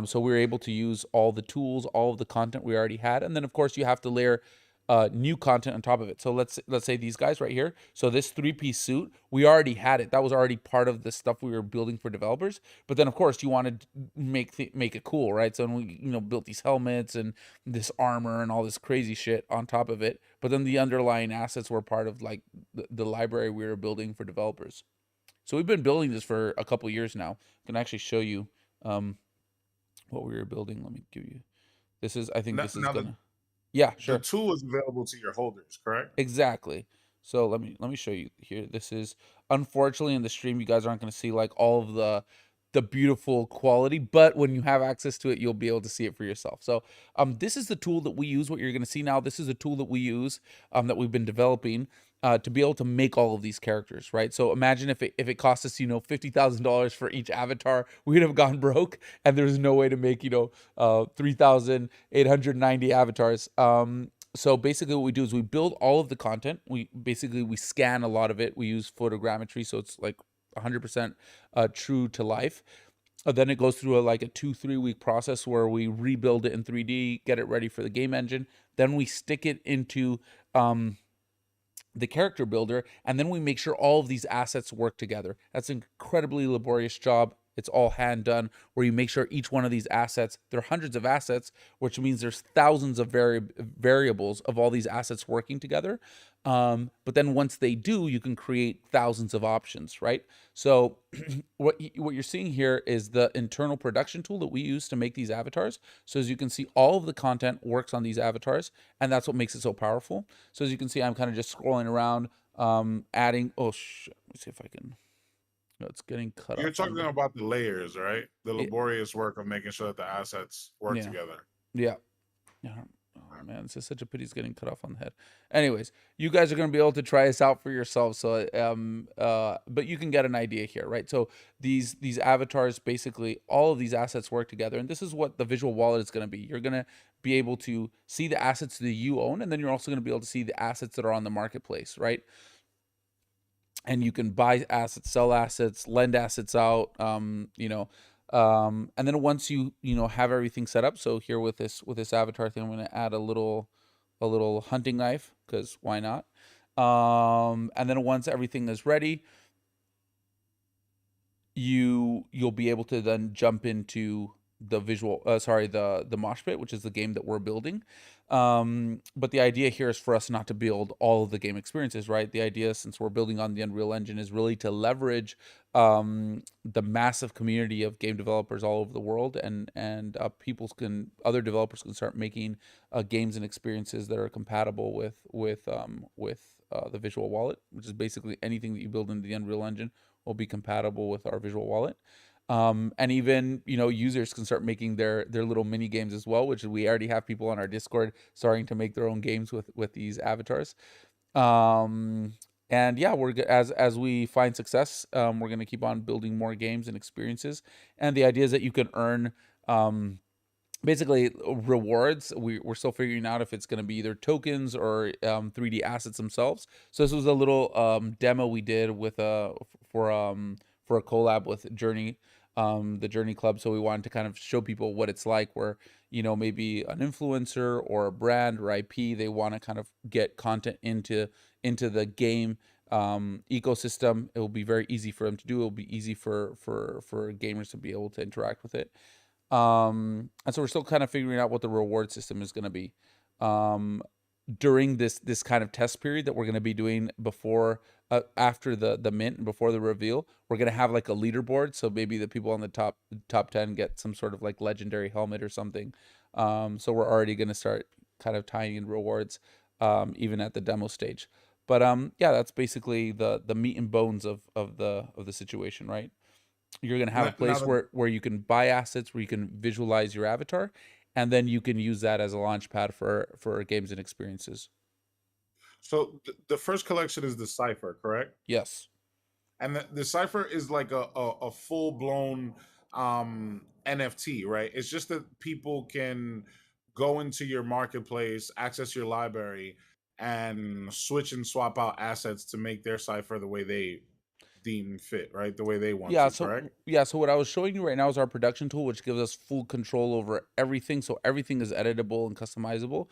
So we were able to use all the tools, all of the content we already had, and then of course you have to layer new content on top of it. So let's say these guys right here. So this 3-piece suit, we already had it. That was already part of the stuff we were building for developers. But then of course you wanted to make it cool, right? So we built these helmets and this armor and all this crazy shit on top of it. But then the underlying assets were part of like the library we were building for developers. So we've been building this for a couple years now. I can actually show you um, what we were building. Let me give you. This is. I think Now, this is now gonna. Yeah, the sure. tool is available to your holders, correct? Exactly. So let me show you here. This is, unfortunately, in the stream you guys aren't going to see like all of the beautiful quality, but when you have access to it, you'll be able to see it for yourself. So this is the tool that we use. What you're going to see now, this is a tool that we use that we've been developing to be able to make all of these characters, right? So imagine if it cost us $50,000 for each avatar, we'd have gone broke, and there's no way to make 3,890 avatars. So basically what we do is we build all of the content. We scan a lot of it. We use photogrammetry, so it's like 100% true to life. Then it goes through like a 2-3 week process where we rebuild it in 3D, get it ready for the game engine. Then we stick it into the character builder, and then we make sure all of these assets work together. That's an incredibly laborious job. It's all hand done, where you make sure each one of these assets, there are hundreds of assets, which means there's thousands of variables of all these assets working together. But then once they do, you can create thousands of options, right? So what you're seeing here is the internal production tool that we use to make these avatars. So as you can see, all of the content works on these avatars, and that's what makes it so powerful. So as you can see, I'm kind of just scrolling around, adding. Oh shit! Let me see if I can. No, it's getting cut You're off on talking the. about the layers, right? The It, laborious work of making sure that the assets work yeah, together. yeah. Yeah. Oh man, this is such a pity it's getting cut off on the head. Anyways, you guys are gonna be able to try this out for yourselves. So but you can get an idea here, right? So these avatars, basically all of these assets work together, and this is what the visual wallet is gonna be. You're gonna be able to see the assets that you own, and then you're also gonna be able to see the assets that are on the marketplace, right? And you can buy assets, sell assets, lend assets out, and then once you have everything set up. So here with this avatar thing, I'm going to add a little hunting knife, because why not? And then once everything is ready, you'll be able to then jump into the the mosh pit, which is the game that we're building. But the idea here is for us not to build all of the game experiences, right? The idea, since we're building on the Unreal Engine, is really to leverage the massive community of game developers all over the world, and other developers can start making games and experiences that are compatible with the Visual Wallet, which is basically anything that you build in the Unreal Engine will be compatible with our Visual Wallet. And even, users can start making their little mini games as well, which we already have people on our Discord starting to make their own games with these avatars. Um, and yeah, as we find success, we're gonna keep on building more games and experiences. And the idea is that you can earn basically rewards. We're still figuring out if it's going to be either tokens or 3D assets themselves. So this was a little demo we did with for a collab with Journey, the Journey Club. So we wanted to kind of show people what it's like, where maybe an influencer or a brand or IP, they want to kind of get content into the game ecosystem. It will be very easy for them to do. It will be easy for gamers to be able to interact with it. And so we're still kind of figuring out what the reward system is going to be during this kind of test period that we're going to be doing before after the mint and before the reveal. We're going to have like a leaderboard, so maybe the people on the top 10 get some sort of like legendary helmet or something. So we're already going to start kind of tying in rewards even at the demo stage. But yeah, that's basically the meat and bones of the situation, right? You're going to have a Now place where you can buy assets, where you can visualize your avatar, and then you can use that as a launch pad for games and experiences. so the first collection is the Cipher, correct? Yes. And the Cipher is like a full blown NFT, right? It's just that people can go into your marketplace, access your library, and switch and swap out assets to make their Cipher the way they deem fit, right? The way they want Yeah, to, so correct? yeah, so what I was showing you right now is our production tool, which gives us full control over everything. So everything is editable and customizable.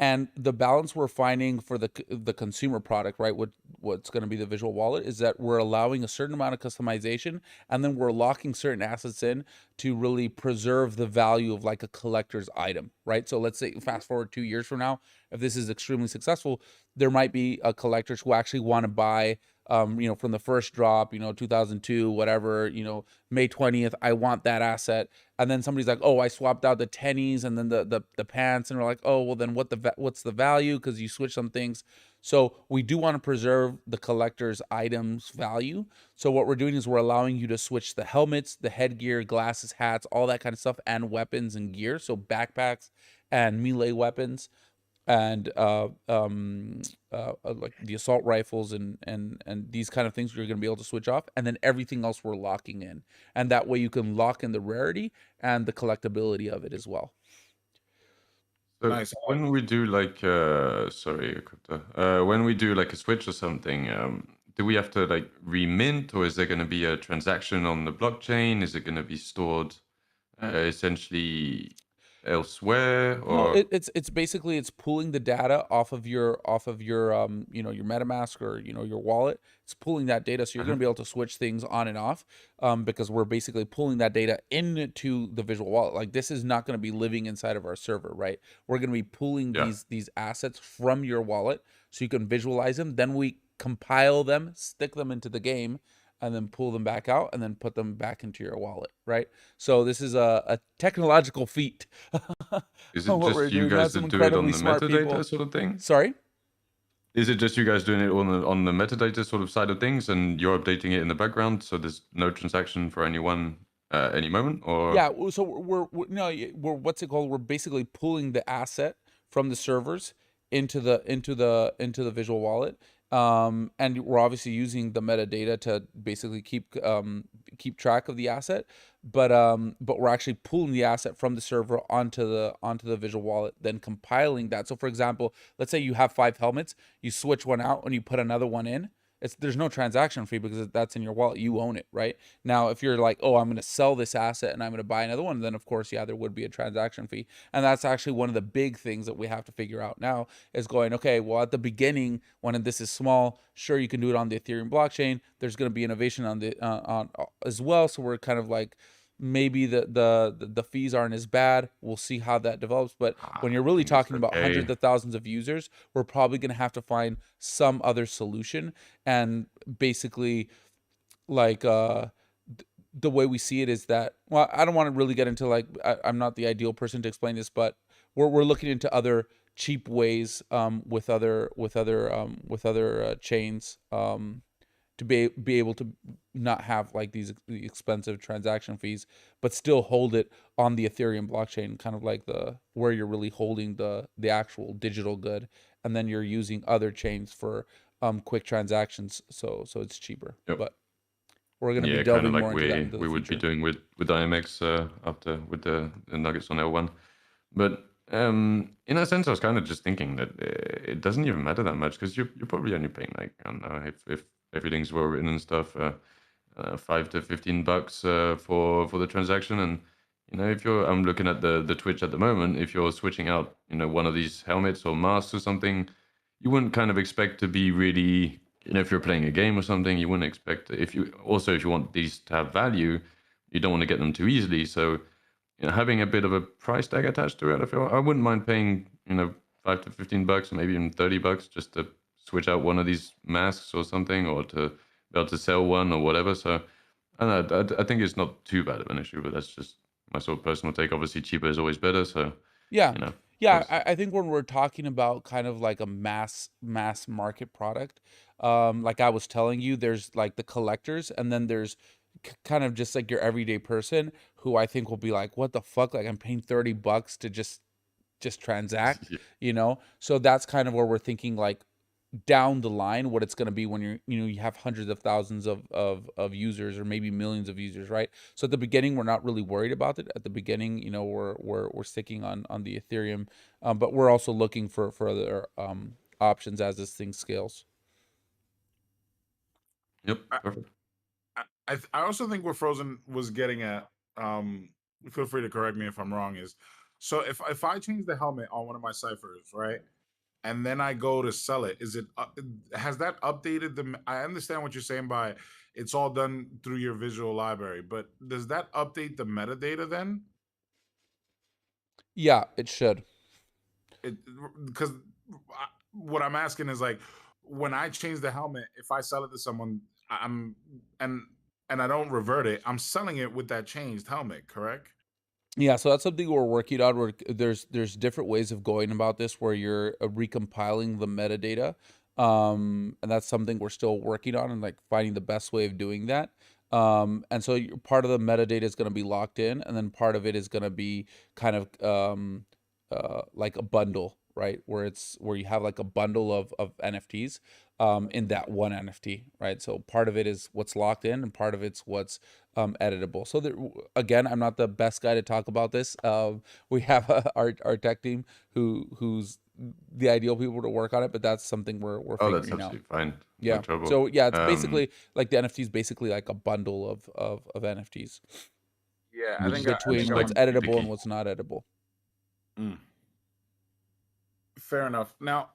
And the balance we're finding for the consumer product, right? What's going to be the visual wallet is that we're allowing a certain amount of customization, and then we're locking certain assets in to really preserve the value of like a collector's item, right? So let's say fast forward 2 years from now, if this is extremely successful, there might be collectors who actually want to buy from the first drop, 2002, whatever, May 20th, I want that asset. And then somebody's like, oh, I swapped out the tennies and then the pants, and we're like, oh, well then what's the value? Because you switch some things. So we do want to preserve the collector's items value. So what we're doing is we're allowing you to switch the helmets, the headgear, glasses, hats, all that kind of stuff, and weapons and gear. So backpacks and melee weapons, and like the assault rifles and these kind of things you're going to be able to switch off, and then everything else we're locking in, and that way you can lock in the rarity and the collectability of it as well. So Nice. when we do like sorry, Crypto, when we do like a switch or something, do we have to like remint, or is there going to be a transaction on the blockchain? Is it going to be stored essentially elsewhere, No, or it's basically it's pulling the data off of your your MetaMask or your wallet. It's pulling that data, so you're going uh to be able to switch things on and off, because we're basically pulling that data into the visual wallet. Like, this is not going to be living inside of our server, right? We're going to be pulling yeah? these assets from your wallet so you can visualize them. Then we compile them, stick them into the game, and then pull them back out and then put them back into your wallet, right? So this is a technological feat. Is it What just we're you doing. We have guys some that do it on incredibly the smart metadata people. sort of thing? Sorry? Is it just you guys doing it on the metadata sort of side of things, and you're updating it in the background, so there's no transaction for anyone any moment, or Yeah, so we're no, we're what's it called? We're basically pulling the asset from the servers into the visual wallet. And we're obviously using the metadata to basically keep track of the asset, but we're actually pulling the asset from the server onto the visual wallet, then compiling that. So for example, let's say you have 5 helmets, you switch one out and you put another one in. there's no transaction fee because that's in your wallet. You own it, right? Now, if you're like, oh, I'm going to sell this asset and I'm going to buy another one, then of course, yeah, there would be a transaction fee. And that's actually one of the big things that we have to figure out now is going, okay, well, at the beginning, when this is small, sure, you can do it on the Ethereum blockchain. There's going to be innovation on the on as well. So we're kind of like, maybe the fees aren't as bad. We'll see how that develops. But I when you're really think it's talking about okay. hundreds of thousands of users, we're probably going to have to find some other solution. And basically, like the way we see it is that, well, I don't want to really get into like, I'm not the ideal person to explain this, but we're looking into other cheap ways with other chains to be able to not have like these expensive transaction fees, but still hold it on the Ethereum blockchain, kind of like the where you're really holding the actual digital good, and then you're using other chains for quick transactions, so it's cheaper. Yep. But we're going to be Yeah, kind of delving more like into that we into the we would be future. doing with IMX after with the Nuggets on L1. But in a sense, I was kind of just thinking that it doesn't even matter that much because you're probably only paying like, I don't know, if everything's well written and stuff, $5 to $15 for the transaction. And if I'm looking at the Twitch at the moment, if you're switching out one of these helmets or masks or something, you wouldn't kind of expect to be really, if you're playing a game or something, you wouldn't expect, if you want these to have value, you don't want to get them too easily. So having a bit of a price tag attached to it, I wouldn't mind paying, $5 to $15 or maybe even $30 just to switch out one of these masks or something, or to be able to sell one or whatever. So I don't know, I think it's not too bad of an issue, but that's just my sort of personal take. Obviously, cheaper is always better. So, Yeah. you know, Yeah, was I think when we're talking about kind of like a mass market product, like I was telling you, there's like the collectors, and then there's kind of just like your everyday person who I think will be like, what the fuck? Like I'm paying $30 to just transact, yeah, you know? So that's kind of where we're thinking like down the line what it's going to be when you have hundreds of thousands of users or maybe millions of users, right? So at the beginning we're not really worried about it. At the beginning, we're sticking on the Ethereum, but we're also looking for other options as this thing scales. yep, I perfect. I also think what Frozen was getting at, feel free to correct me if I'm wrong, is so if I change the helmet on one of my ciphers, right? And then I go to sell it. Is it has that updated the? I understand what you're saying by it's all done through your visual library, but does that update the metadata then? Yeah, it should. It because what I'm asking is like when I change the helmet, if I sell it to someone, I'm and and I don't revert it, I'm selling it with that changed helmet, correct? Yeah, so that's something we're working on. Where there's different ways of going about this, where you're recompiling the metadata, and that's something we're still working on and like finding the best way of doing that. And so part of the metadata is going to be locked in, and then part of it is going to be kind of like a bundle, right? Where you have like a bundle of NFTs in that one NFT, right? So part of it is what's locked in, and part of it's what's editable. So there, again, I'm not the best guy to talk about this. We have our tech team who's the ideal people to work on it, but that's something we're Oh, that's figuring out. absolutely fine. No Yeah. trouble. So yeah, it's basically like the NFT is basically like a bundle of NFTs Yeah, We just we between just what's like to be editable and picky. what's not editable. mm, fair enough. Now,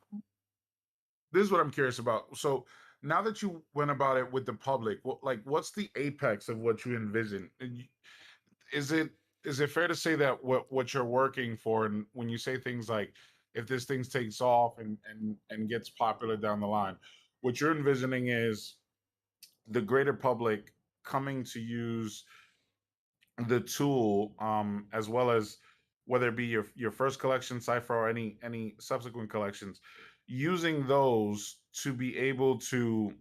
this is what I'm curious about. So now that you went about it with the public, what's the apex of what you envision? Is it fair to say that what you're working for, and when you say things like if this thing takes off and gets popular down the line, what you're envisioning is the greater public coming to use the tool, as well as whether it be your first collection cipher or any subsequent collections, using those to be able to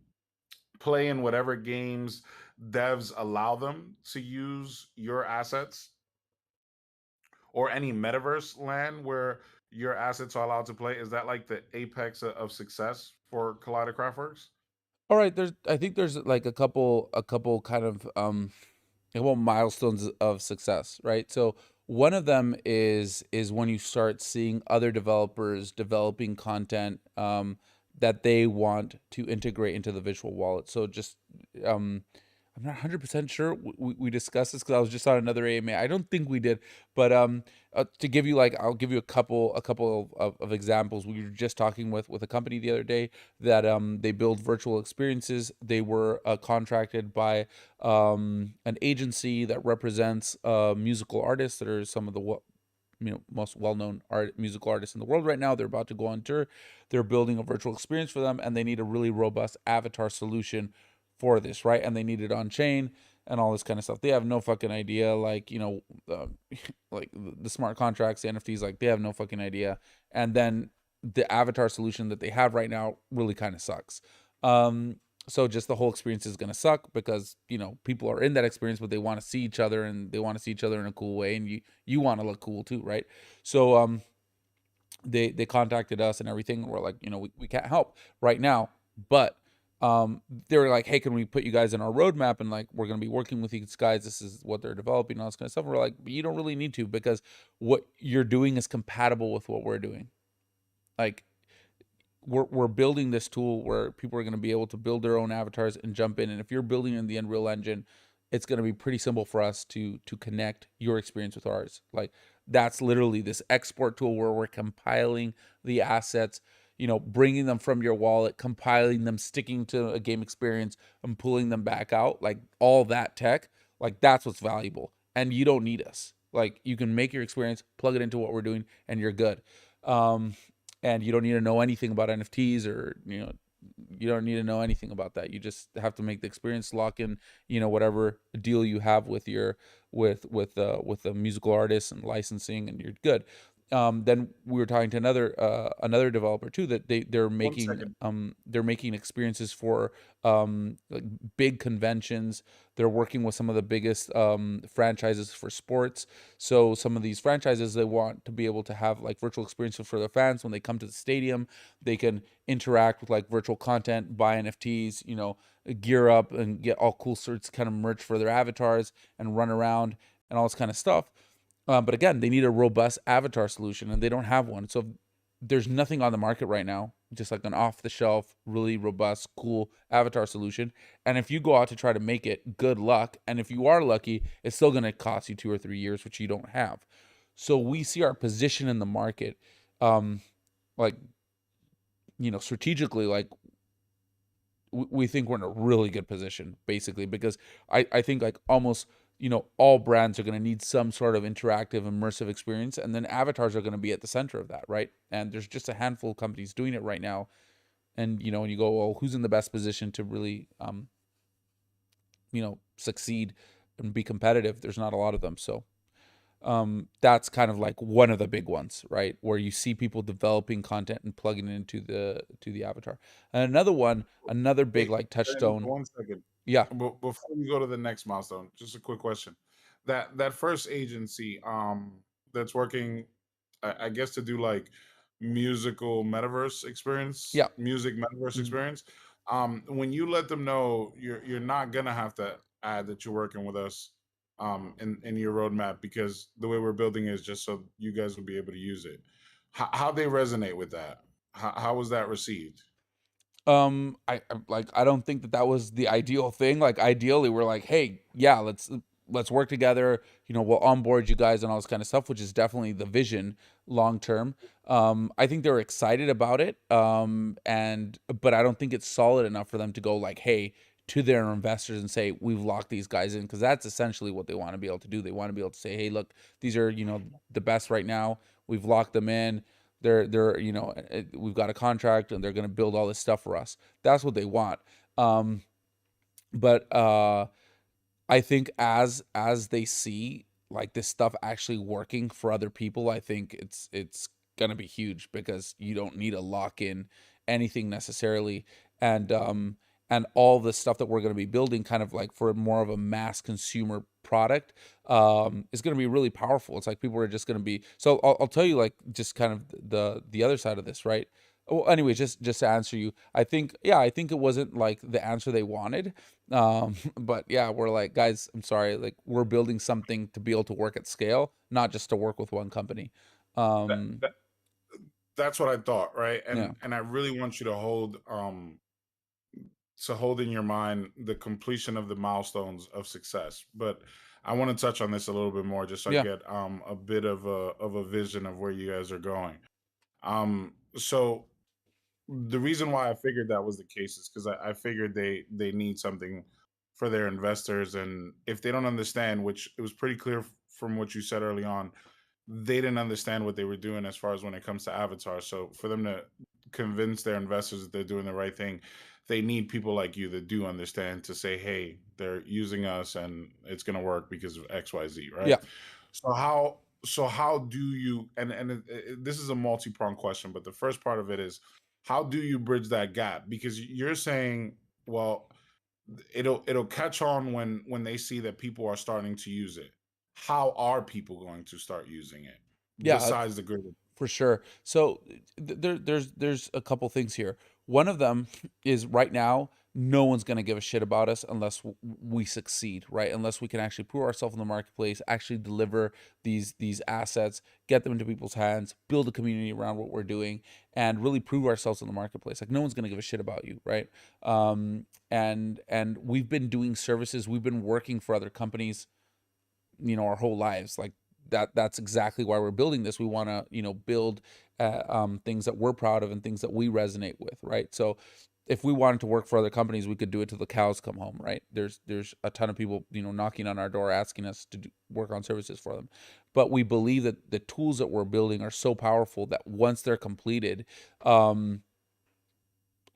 play in whatever games devs allow them to use your assets, or any metaverse land where your assets are allowed to play. Is that like the apex of success for Collider Craftworks? All right, I think there's like a couple kind of well, milestones of success, right? So one of them is when you start seeing other developers developing content, that they want to integrate into the virtual wallet. So just um, I'm not 100% sure we discussed this because I was just on another AMA. I don't think we did, but to give you like, I'll give you a couple of examples. We were just talking with a company the other day that they build virtual experiences. They were contracted by an agency that represents musical artists that are some of the most well-known musical artists in the world right now. They're about to go on tour. They're building a virtual experience for them, and they need a really robust avatar solution for this, right? And they need it on chain and all this kind of stuff. They have no fucking idea, like like the smart contracts, the NFTs, like they have no fucking idea. And then the avatar solution that they have right now really kind of sucks. Um, so just the whole experience is going to suck because people are in that experience, but they want to see each other, and they want to see each other in a cool way, and you want to look cool too, right? So they contacted us and everything, and we're like, we can't help right now, but they were like, hey, can we put you guys in our roadmap, and like we're going to be working with these guys, this is what they're developing, all this kind of stuff. And we're like, but you don't really need to, because what you're doing is compatible with what we're doing. Like, we're building this tool where people are going to be able to build their own avatars and jump in. And if you're building in the Unreal Engine, it's going to be pretty simple for us to connect your experience with ours. Like, that's literally this export tool where we're compiling the assets, bringing them from your wallet, compiling them, sticking to a game experience, and pulling them back out. Like, all that tech, like that's what's valuable. And you don't need us. Like, you can make your experience, plug it into what we're doing, and you're good. Um, and you don't need to know anything about NFTs, or you don't need to know anything about that. You just have to make the experience, lock in whatever deal you have with your with the musical artist and licensing, and you're good. Then we were talking to another developer too, that One second. they're making experiences for like big conventions. They're working with some of the biggest franchises for sports. So some of these franchises, they want to be able to have like virtual experiences for their fans when they come to the stadium. They can interact with like virtual content, buy NFTs, gear up and get all cool sorts kind of merch for their avatars, and run around and all this kind of stuff. But again, they need a robust avatar solution, and they don't have one. So there's nothing on the market right now, just like an off the shelf, really robust, cool avatar solution. And if you go out to try to make it, good luck. And if you are lucky, it's still going to cost you 2 or 3 years, which you don't have. So we see our position in the market, um, like, strategically, like we think we're in a really good position, basically, because I think like almost all brands are going to need some sort of interactive, immersive experience, and then avatars are going to be at the center of that, right? And there's just a handful of companies doing it right now. And when you go, well, who's in the best position to really succeed and be competitive? There's not a lot of them. So that's kind of like one of the big ones, right, where you see people developing content and plugging it into the avatar. And another big Wait, like Ben, touchstone. 1 second. Yeah. Before you go to the next milestone, just a quick question. That first agency, that's working, I guess, to do like musical metaverse experience, Yeah. music metaverse Mhm. experience. When you let them know you're not gonna have to add that you're working with us, in your roadmap, because the way we're building is just so you guys will be able to use it. How they resonate with that? How was that received? I don't think that was the ideal thing. Like, ideally, we're like, hey, yeah, let's work together. We'll onboard you guys and all this kind of stuff, which is definitely the vision long term. I think they're excited about it. And but I don't think it's solid enough for them to go like, hey, to their investors and say we've locked these guys in, because that's essentially what they want to be able to do. They want to be able to say, hey, look, these are the best right now. We've locked them in. They're we've got a contract, and they're going to build all this stuff for us. That's what they want. um but I think as they see like this stuff actually working for other people, I think it's gonna be huge, because you don't need to lock in anything necessarily. And all the stuff that we're gonna be building, kind of like for more of a mass consumer product, is gonna be really powerful. It's like people are just gonna be, so I'll tell you like just kind of the other side of this, right? Well, anyway, just to answer you, I think it wasn't like the answer they wanted. But yeah, we're like, guys, I'm sorry, like we're building something to be able to work at scale, not just to work with one company. That, um that That's what I thought, right? Yeah. And I really want you to hold in your mind the completion of the milestones of success. But I want to touch on this a little bit more just so I Yeah. get a bit of a vision of where you guys are going. So the reason why I figured that was the case is because I figured they need something for their investors, and if they don't understand, which it was pretty clear from what you said early on, they didn't understand what they were doing as far as when it comes to Avatar. So for them to convince their investors that they're doing the right thing, they need people like you that do understand to say, hey, they're using us and it's going to work because of XYZ, right? Yeah. So how do you, this is a multi-pronged question, but the first part of it is, how do you bridge that gap? Because you're saying, well, it'll catch on when they see that people are starting to use it. How are people going to start using it Yeah. besides the grid? For sure. So there's a couple things here. One of them is right now, no one's going to give a shit about us unless we succeed, right? Unless we can actually prove ourselves in the marketplace, actually deliver these assets, get them into people's hands, build a community around what we're doing, and really prove ourselves in the marketplace. Like no one's going to give a shit about you, right? And we've been doing services, we've been working for other companies, our whole lives. Like that's exactly why we're building this. We want to build things that we're proud of and things that we resonate with, right? So if we wanted to work for other companies, we could do it till the cows come home, right? There's a ton of people knocking on our door asking us to work on services for them, but we believe that the tools that we're building are so powerful that once they're completed, we're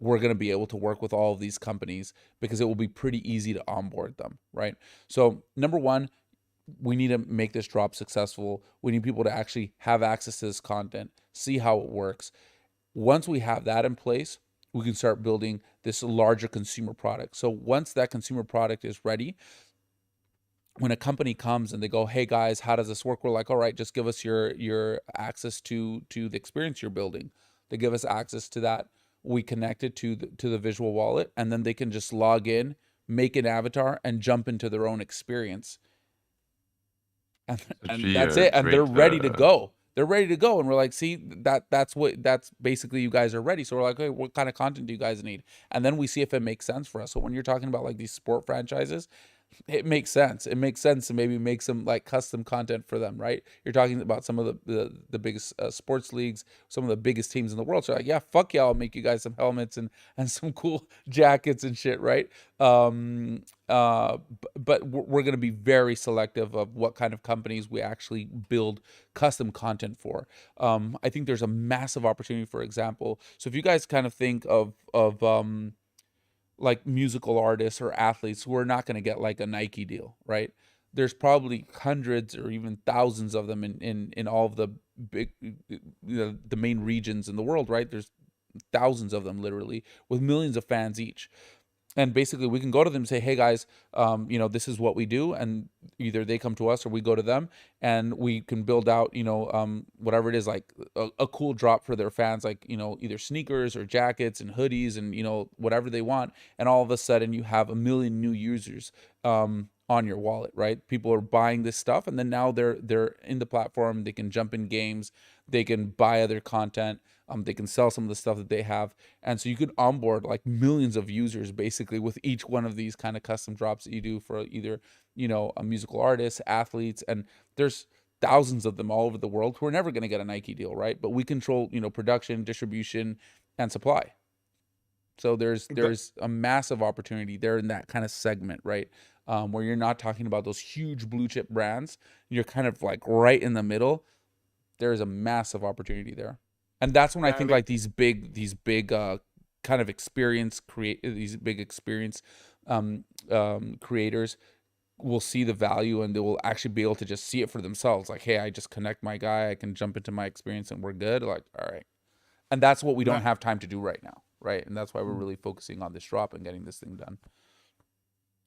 going to be able to work with all of these companies because it will be pretty easy to onboard them, right? So number one, we need to make this drop successful. We need people to actually have access to this content, see how it works. Once we have that in place, we can start building this larger consumer product. So once that consumer product is ready, when a company comes and they go, "Hey guys, how does this work?" We're like, "All right, just give us your access to the experience you're building." They give us access to that. We connect it to the visual wallet, and then they can just log in, make an avatar, and jump into their own experience, and Actually, that's it, and they're great. ready to go. They're ready to go, and we're like, see, that's basically, you guys are ready. So we're like, okay, what kind of content do you guys need? And then we see if it makes sense for us. So when you're talking about like these sport franchises, it makes sense. It makes sense to maybe make some like custom content for them, right? You're talking about some of the biggest sports leagues, some of the biggest teams in the world. So like, yeah, fuck yeah, I'll make you guys some helmets and some cool jackets and shit, right? But we're going to be very selective of what kind of companies we actually build custom content for. I think there's a massive opportunity, for example. So if you guys kind of think of like musical artists or athletes who are not going to get like a Nike deal, right? There's probably hundreds or even thousands of them in all of the big, the main regions in the world, right? There's thousands of them literally with millions of fans each. And basically we can go to them and say, "Hey guys, this is what we do," and either they come to us or we go to them, and we can build out whatever it is, like a cool drop for their fans, like either sneakers or jackets and hoodies and whatever they want. And all of a sudden you have a million new users on your wallet, right? People are buying this stuff, and then now they're in the platform. They can jump in games, they can buy other content, they can sell some of the stuff that they have. And so you could onboard like millions of users basically with each one of these kind of custom drops that you do for either, a musical artist, athletes, and there's thousands of them all over the world who are never going to get a Nike deal, right? But we control, production, distribution, and supply. So there's That, there's a massive opportunity there in that kind of segment, right? Where you're not talking about those huge blue chip brands. You're kind of like right in the middle. There's a massive opportunity there. And that's when I think Stanley, like these big kind of experience create these big experience creators will see the value, and they will actually be able to just see it for themselves. Like, hey, I just connect my guy, I can jump into my experience and we're good. Like, all right. And that's what we don't not have time to do right now, right? And that's why we're really focusing on this drop and getting this thing done.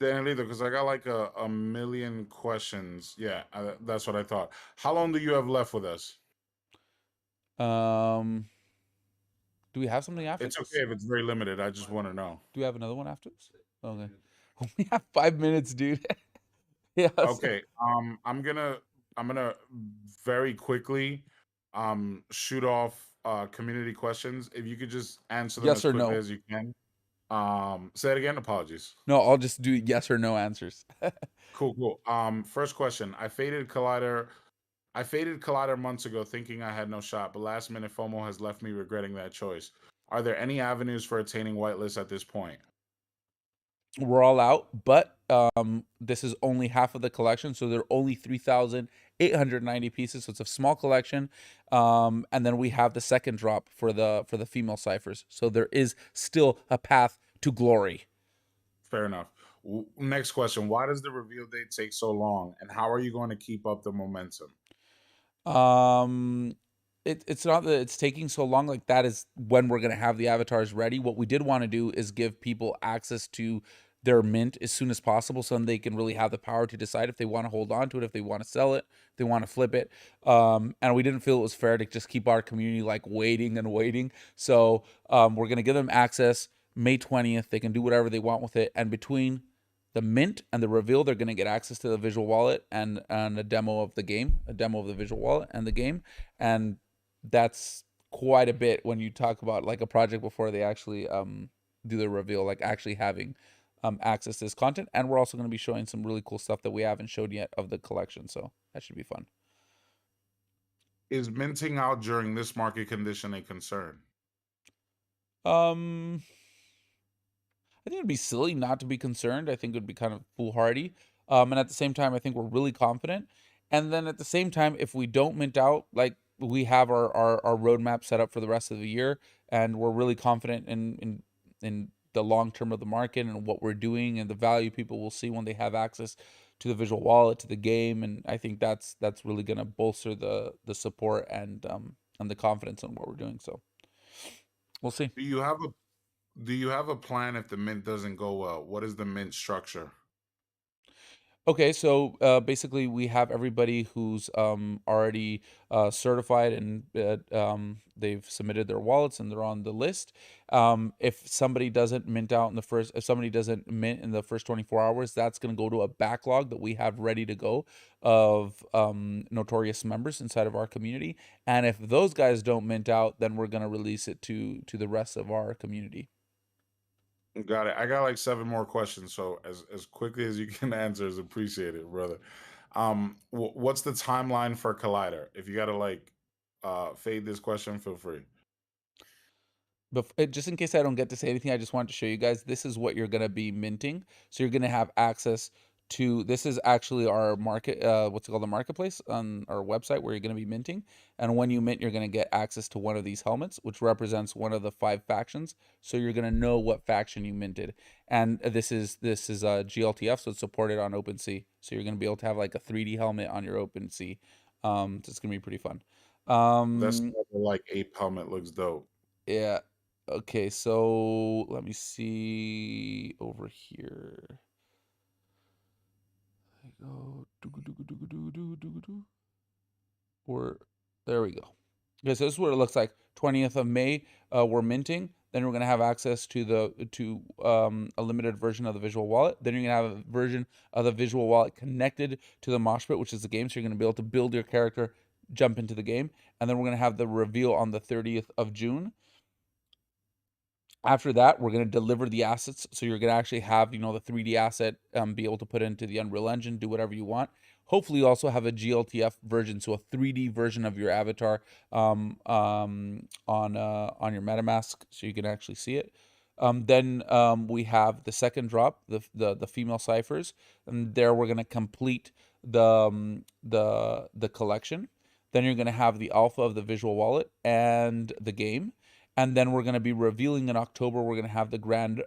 Stanley either, because I got like a million questions. Yeah, that's what I thought. How long do you have left with us? Um, do we have something after It's this? okay if it's very limited. I just want to know. Do we have another one after this? Okay. We have 5 minutes, dude. Yeah. So, Okay. I'm gonna very quickly shoot off community questions. If you could just answer them Yes as or quickly no? as you can. Say it again. Apologies. No, I'll just do yes or no answers. Cool, cool. First question. I faded Collider months ago thinking I had no shot, but last minute FOMO has left me regretting that choice. Are there any avenues for attaining whitelist at this point? We're all out, but this is only half of the collection, so there are only 3,890 pieces. So it's a small collection, and then we have the second drop for the female ciphers. So there is still a path to glory. Fair enough. Next question. Why does the reveal date take so long, and how are you going to keep up the momentum? Um, it's not that it's taking so long. Like that is when we're gonna have the avatars ready. What we did want to do is give people access to their mint as soon as possible, so then they can really have the power to decide if they want to hold on to it, if they want to sell it, if they want to flip it. And we didn't feel it was fair to just keep our community like waiting and waiting. So we're gonna give them access May 20th. They can do whatever they want with it, and between the mint and the reveal, they're going to get access to the visual wallet and a demo of the game, a demo of the visual wallet and the game. And that's quite a bit when you talk about like a project before they actually do the reveal, like actually having access to this content. And we're also going to be showing some really cool stuff that we haven't showed yet of the collection. So that should be fun. Is minting out during this market condition a concern? Um, I think it'd be silly not to be concerned. I think it would be kind of foolhardy. And at the same time, I think we're really confident. And then at the same time, if we don't mint out, like we have our roadmap set up for the rest of the year, and we're really confident in the long term of the market and what we're doing and the value people will see when they have access to the visual wallet, to the game. And I think that's really gonna bolster the support and the confidence in what we're doing. So we'll see. Do you have a Do you have a plan if the mint doesn't go well? What is the mint structure? Okay, so basically, we have everybody who's already certified and they've submitted their wallets and they're on the list. If somebody doesn't mint out in the first, if somebody doesn't mint in the first 24 hours, that's going to go to a backlog that we have ready to go of notorious members inside of our community. And if those guys don't mint out, then we're going to release it to the rest of our community. Got it. I got like seven more questions, so as quickly as you can answer is appreciated, brother. What's the timeline for Collider? If you gotta like fade this question, feel free. But just in case I don't get to say anything, I just wanted to show you guys this is what you're going to be minting. So you're going to have access to this is actually our market, what's it called, the marketplace on our website where you're going to be minting. And when you mint, you're going to get access to one of these helmets, which represents one of the 5 factions. So you're going to know what faction you minted. And this is a GLTF, so it's supported on OpenSea. So you're going to be able to have like a 3D helmet on your OpenSea. So it's going to be pretty fun. That's Um, like ape helmet looks dope. yeah. Okay, so let me see over here. I go doo-goo-doo-goo-doo-goo-doo-goo-doo. Or there we go. Okay, so this is what it looks like. 20th of May, we're minting. Then we're gonna have access to a limited version of the visual wallet. Then you're gonna have a version of the visual wallet connected to the mosh pit, which is the game. So you're gonna be able to build your character, jump into the game, and then we're gonna have the reveal on the 30th of June. After that, we're going to deliver the assets. So you're going to actually have, the 3D asset, be able to put into the Unreal Engine, do whatever you want. Hopefully, you also have a GLTF version, so a 3D version of your avatar on your MetaMask, so you can actually see it. Then we have the second drop, the female ciphers, and there we're going to complete the collection. Then you're going to have the alpha of the visual wallet and the game, and then we're going to be revealing in October. We're going to have the grand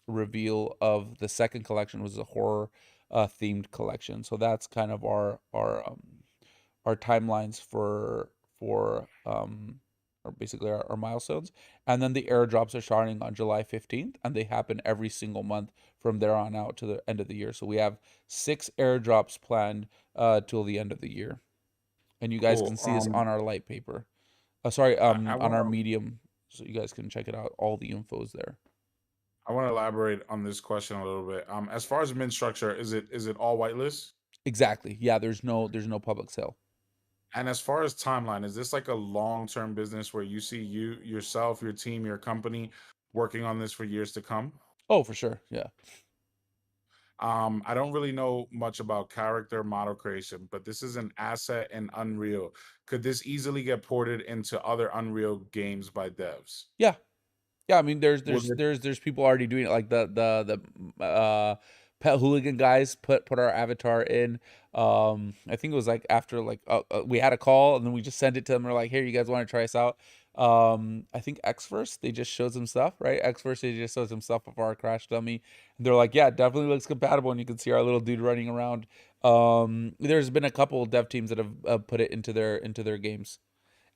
reveal of the second collection, which is a horror themed collection. So that's kind of our timelines for or basically our milestones. And then the airdrops are starting on July 15th, and they happen every single month from there on out to the end of the year. So we have 6 airdrops planned till the end of the year, and you guys can Cool. see this on our light paper. Sorry, I on our wanna Medium, so you guys can check it out. All the info is there. I want to elaborate on this question a little bit. As far as mint structure, is it all whitelist? Exactly. Yeah, there's no public sale. And as far as timeline, is this like a long-term business where you see you yourself, your team, your company working on this for years to come? Oh, for sure. Yeah. I don't really know much about character model creation, but this is an asset in Unreal. Could this easily get ported into other Unreal games by devs? Yeah. Yeah, I mean, there's Will there's there, there's there's people already doing it, like the Pet Hooligan guys put our avatar in. I think it was like after like we had a call and then we just sent it to them. We're like, here, you guys want to try us out? I think Xverse they just showed some stuff, right? Xverse they just showed some stuff of our Crash dummy. And they're like, yeah, it definitely looks compatible, and you can see our little dude running around. There's been a couple of dev teams that have put it into their games,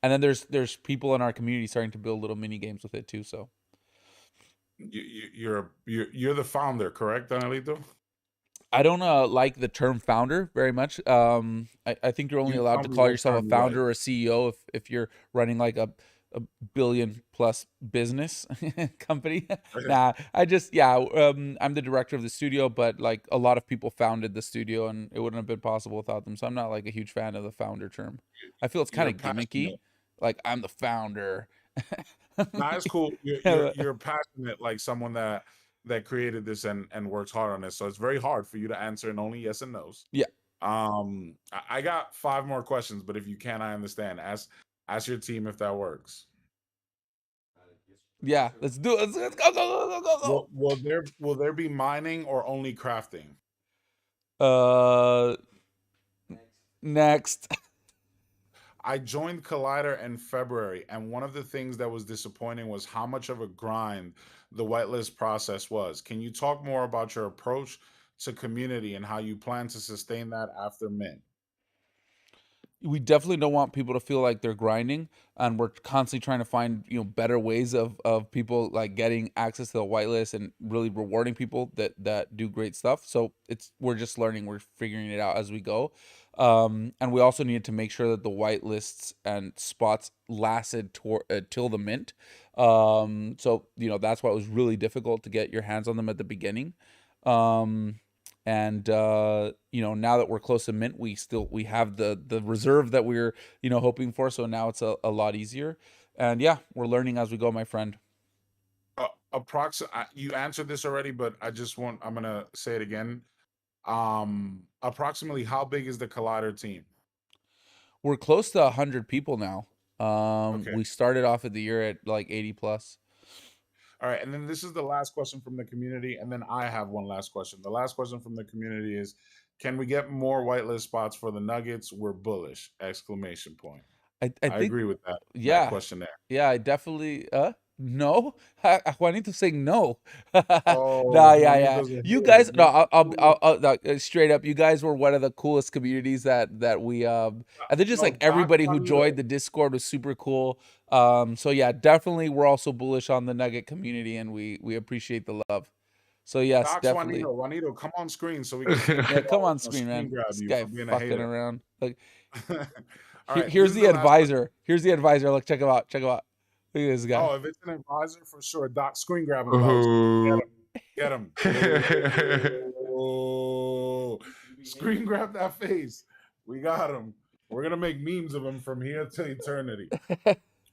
and then there's people in our community starting to build little mini games with it too. So. you're the founder, correct, Danielito? I don't like the term founder very much. I think you're only You allowed tell to me call what yourself a term you like. founder or a CEO if you're running like a billion plus business company. Nah, I just yeah, I'm the director of the studio, but like a lot of people founded the studio, and it wouldn't have been possible without them. So I'm not like a huge fan of the founder term. I feel it's kind You're of gimmicky. passionate. Like I'm the founder. Nah, it's cool. You're passionate, like someone that created this and works hard on this. So it's very hard for you to answer in only yes and no's. Yeah, I got 5 more questions, but if you can, I understand. Ask your team if that works. yeah. Let's do it. Let's go. Will there be mining or only crafting? Next. I joined Collider in February, and one of the things that was disappointing was how much of a grind the whitelist process was. Can you talk more about your approach to community and how you plan to sustain that after mint? We definitely don't want people to feel like they're grinding, and we're constantly trying to find better ways of people like getting access to the whitelist and really rewarding people that do great stuff. So we're just learning, we're figuring it out as we go. And we also needed to make sure that the whitelists and spots lasted till the mint. So that's why it was really difficult to get your hands on them at the beginning. um and now that we're close to mint, we have the reserve that we're hoping for, so now it's a lot easier. And yeah, we're learning as we go, my friend. You answered this already, but I'm gonna say it again. Approximately how big is the Collider team? We're close to 100 people now. Okay. We started off of the year at like 80 plus. All right, and then this is the last question from the community, and then I have one last question. The last question from the community is, can we get more whitelist spots for the Nuggets? We're bullish! Exclamation point. I I think agree with that yeah, question there. yeah, I definitely no. Juanito saying no. Oh, No, yeah, yeah. Juanito's a You hater. guys, no, straight up, you guys were one of the coolest communities that we and then just like No, Doc everybody who joined Juanito. the Discord was super cool. So yeah, definitely we're also bullish on the Nugget community, and we appreciate the love. So yes, Doc definitely. Juanito. Juanito, come on screen so we can see Yeah, come on a screen, screen man. grab This you guy for being a fucking hater. around. Like All right, this here's is the the last question. advisor. Here's the advisor. Look, check him out. Check him out. Look at this guy. Oh, if it's an advisor, for sure. Doc, screen grab him, guys. Get Oh. him. Get him. Oh, screen grab that face. We got him. We're gonna make memes of him from here to eternity.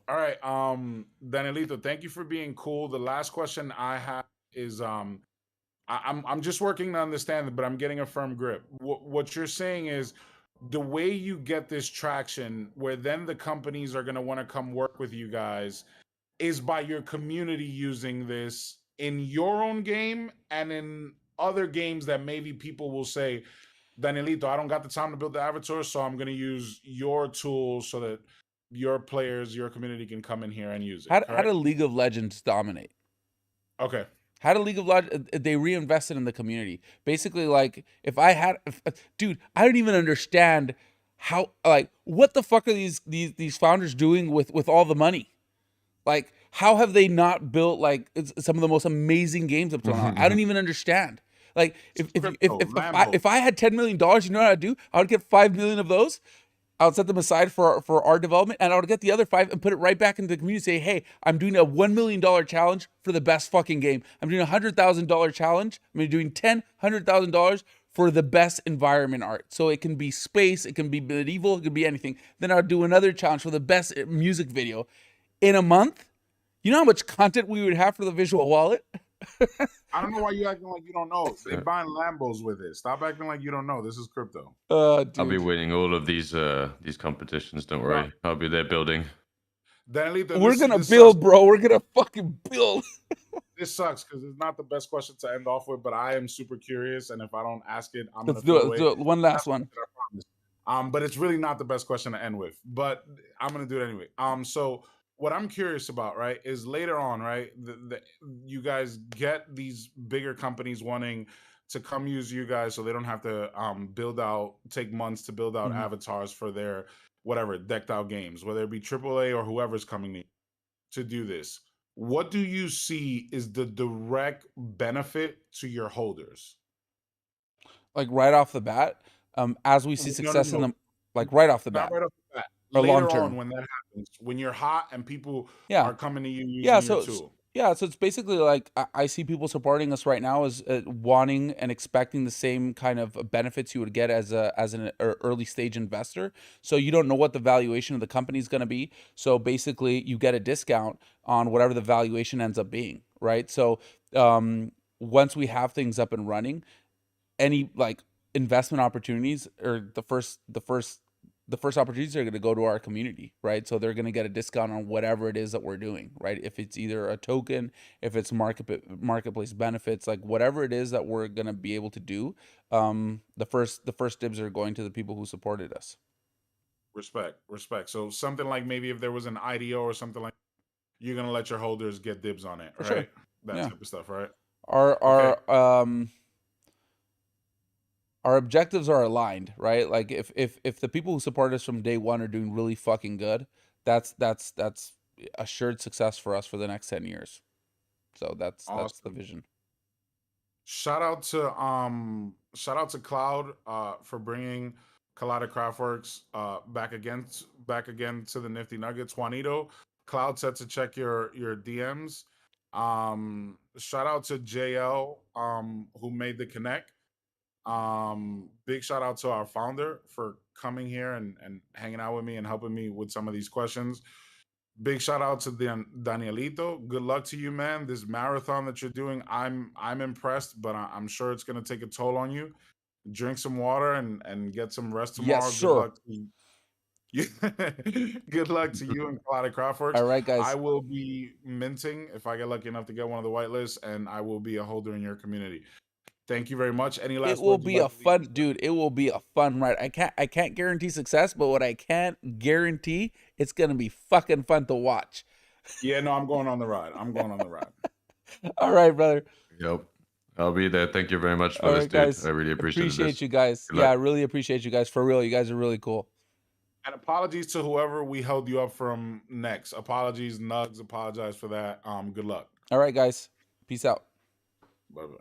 All right, Danielito, thank you for being cool. The last question I have is, I'm just working to understand it, but I'm getting a firm grip. What you're saying is the way you get this traction, where then the companies are gonna want to come work with you guys, is by your community using this in your own game and in other games that maybe people will say, Danielito, I don't got the time to build the avatar, so I'm going to use your tools so that your players, your community can come in here and use it. How did Correct? League of Legends dominate? Okay. How did League of Legends? They reinvested in the community. Basically, like dude, I don't even understand how. Like, what the fuck are these founders doing with all the money? Like, how have they not built like some of the most amazing games up till now? I don't even understand. Like, Crypto, Lambo. if I had $10 million, you know what I'd do? I would get 5 million of those. I would set them aside for our development, and I would get the other 5 and put it right back into the community. Say, hey, I'm doing a $1 million challenge for the best fucking game. I'm doing $100,000 challenge. I'm doing $100,000 for the best environment art. So it can be space, it can be medieval, it can be anything. Then I'll do another challenge for the best music video in a month. You know how much content we would have for the visual wallet? I don't know why you acting like you don't know. They buying Lambos with it. Stop acting like you don't know. This is crypto. I'll be Dude. winning all of these competitions. Don't worry. I'll be there building. Danilito, We're gonna this build, sucks. bro. We're gonna fucking build. This sucks because it's not the best question to end off with, but I am super curious, and if I don't ask it, I'm Let's gonna do it. feel Let's away. do it. One last one. I promise. But it's really not the best question to end with, but I'm gonna do it anyway. So what I'm curious about, right, is later on, right, you guys get these bigger companies wanting to come use you guys, so they don't have to take months to build out avatars for their whatever decked out games, whether it be AAA or whoever's coming to do this. What do you see is the direct benefit to your holders? Like right off the bat, as we see No, no, success in no. them, like right off the Not bat right off the bat. or long Later on, term. when that happens, when you're hot and people Yeah. are coming to you Yeah. using your tool. So it's basically like I see people supporting us right now as wanting and expecting the same kind of benefits you would get as an early stage investor. So you don't know what the valuation of the company is going to be. So basically, you get a discount on whatever the valuation ends up being, right? So once we have things up and running, any like investment opportunities or the first opportunities are going to go to our community, right? So they're going to get a discount on whatever it is that we're doing, right? If it's either a token, if it's marketplace benefits, like whatever it is that we're going to be able to do, the first dibs are going to the people who supported us. Respect. So something like maybe if there was an IDO or something like, you're gonna let your holders get dibs on it, For right? sure. That Yeah. type of stuff, right? Okay. Our objectives are aligned, right? Like if the people who support us from day one are doing really fucking good, that's assured success for us for the next 10 years. So that's the Awesome. vision. Shout out to Cloud for bringing Collider Craftworks back again to the Nifty Nuggets. Juanito, Cloud said to check your DMs. Shout out to JL who made the connect. Big shout out to our founder for coming here and hanging out with me and helping me with some of these questions. Big shout out to Danielito. Good luck to you, man. This marathon that you're doing, I'm impressed, but I'm sure it's gonna take a toll on you. Drink some water and get some rest tomorrow. Yes, Good sir. luck to you. Good luck to you and Collider Craftworks. All right, guys. I will be minting if I get lucky enough to get one of the whitelists, and I will be a holder in your community. Thank you very much. Any last It will words? be a fun, dude. It will be a fun ride. I can't guarantee success, but what I can't guarantee, it's gonna be fucking fun to watch. Yeah, no, I'm going on the ride. All right, brother. Yep. I'll be there. Thank you very much for All this, right, dude. guys. I really appreciate You guys. Good Yeah, I luck. really appreciate you guys. For real, you guys are really cool. And apologies to whoever we held you up from next. Apologies, Nugs. Apologize for that. Good luck. All right, guys. Peace out. Bye bye.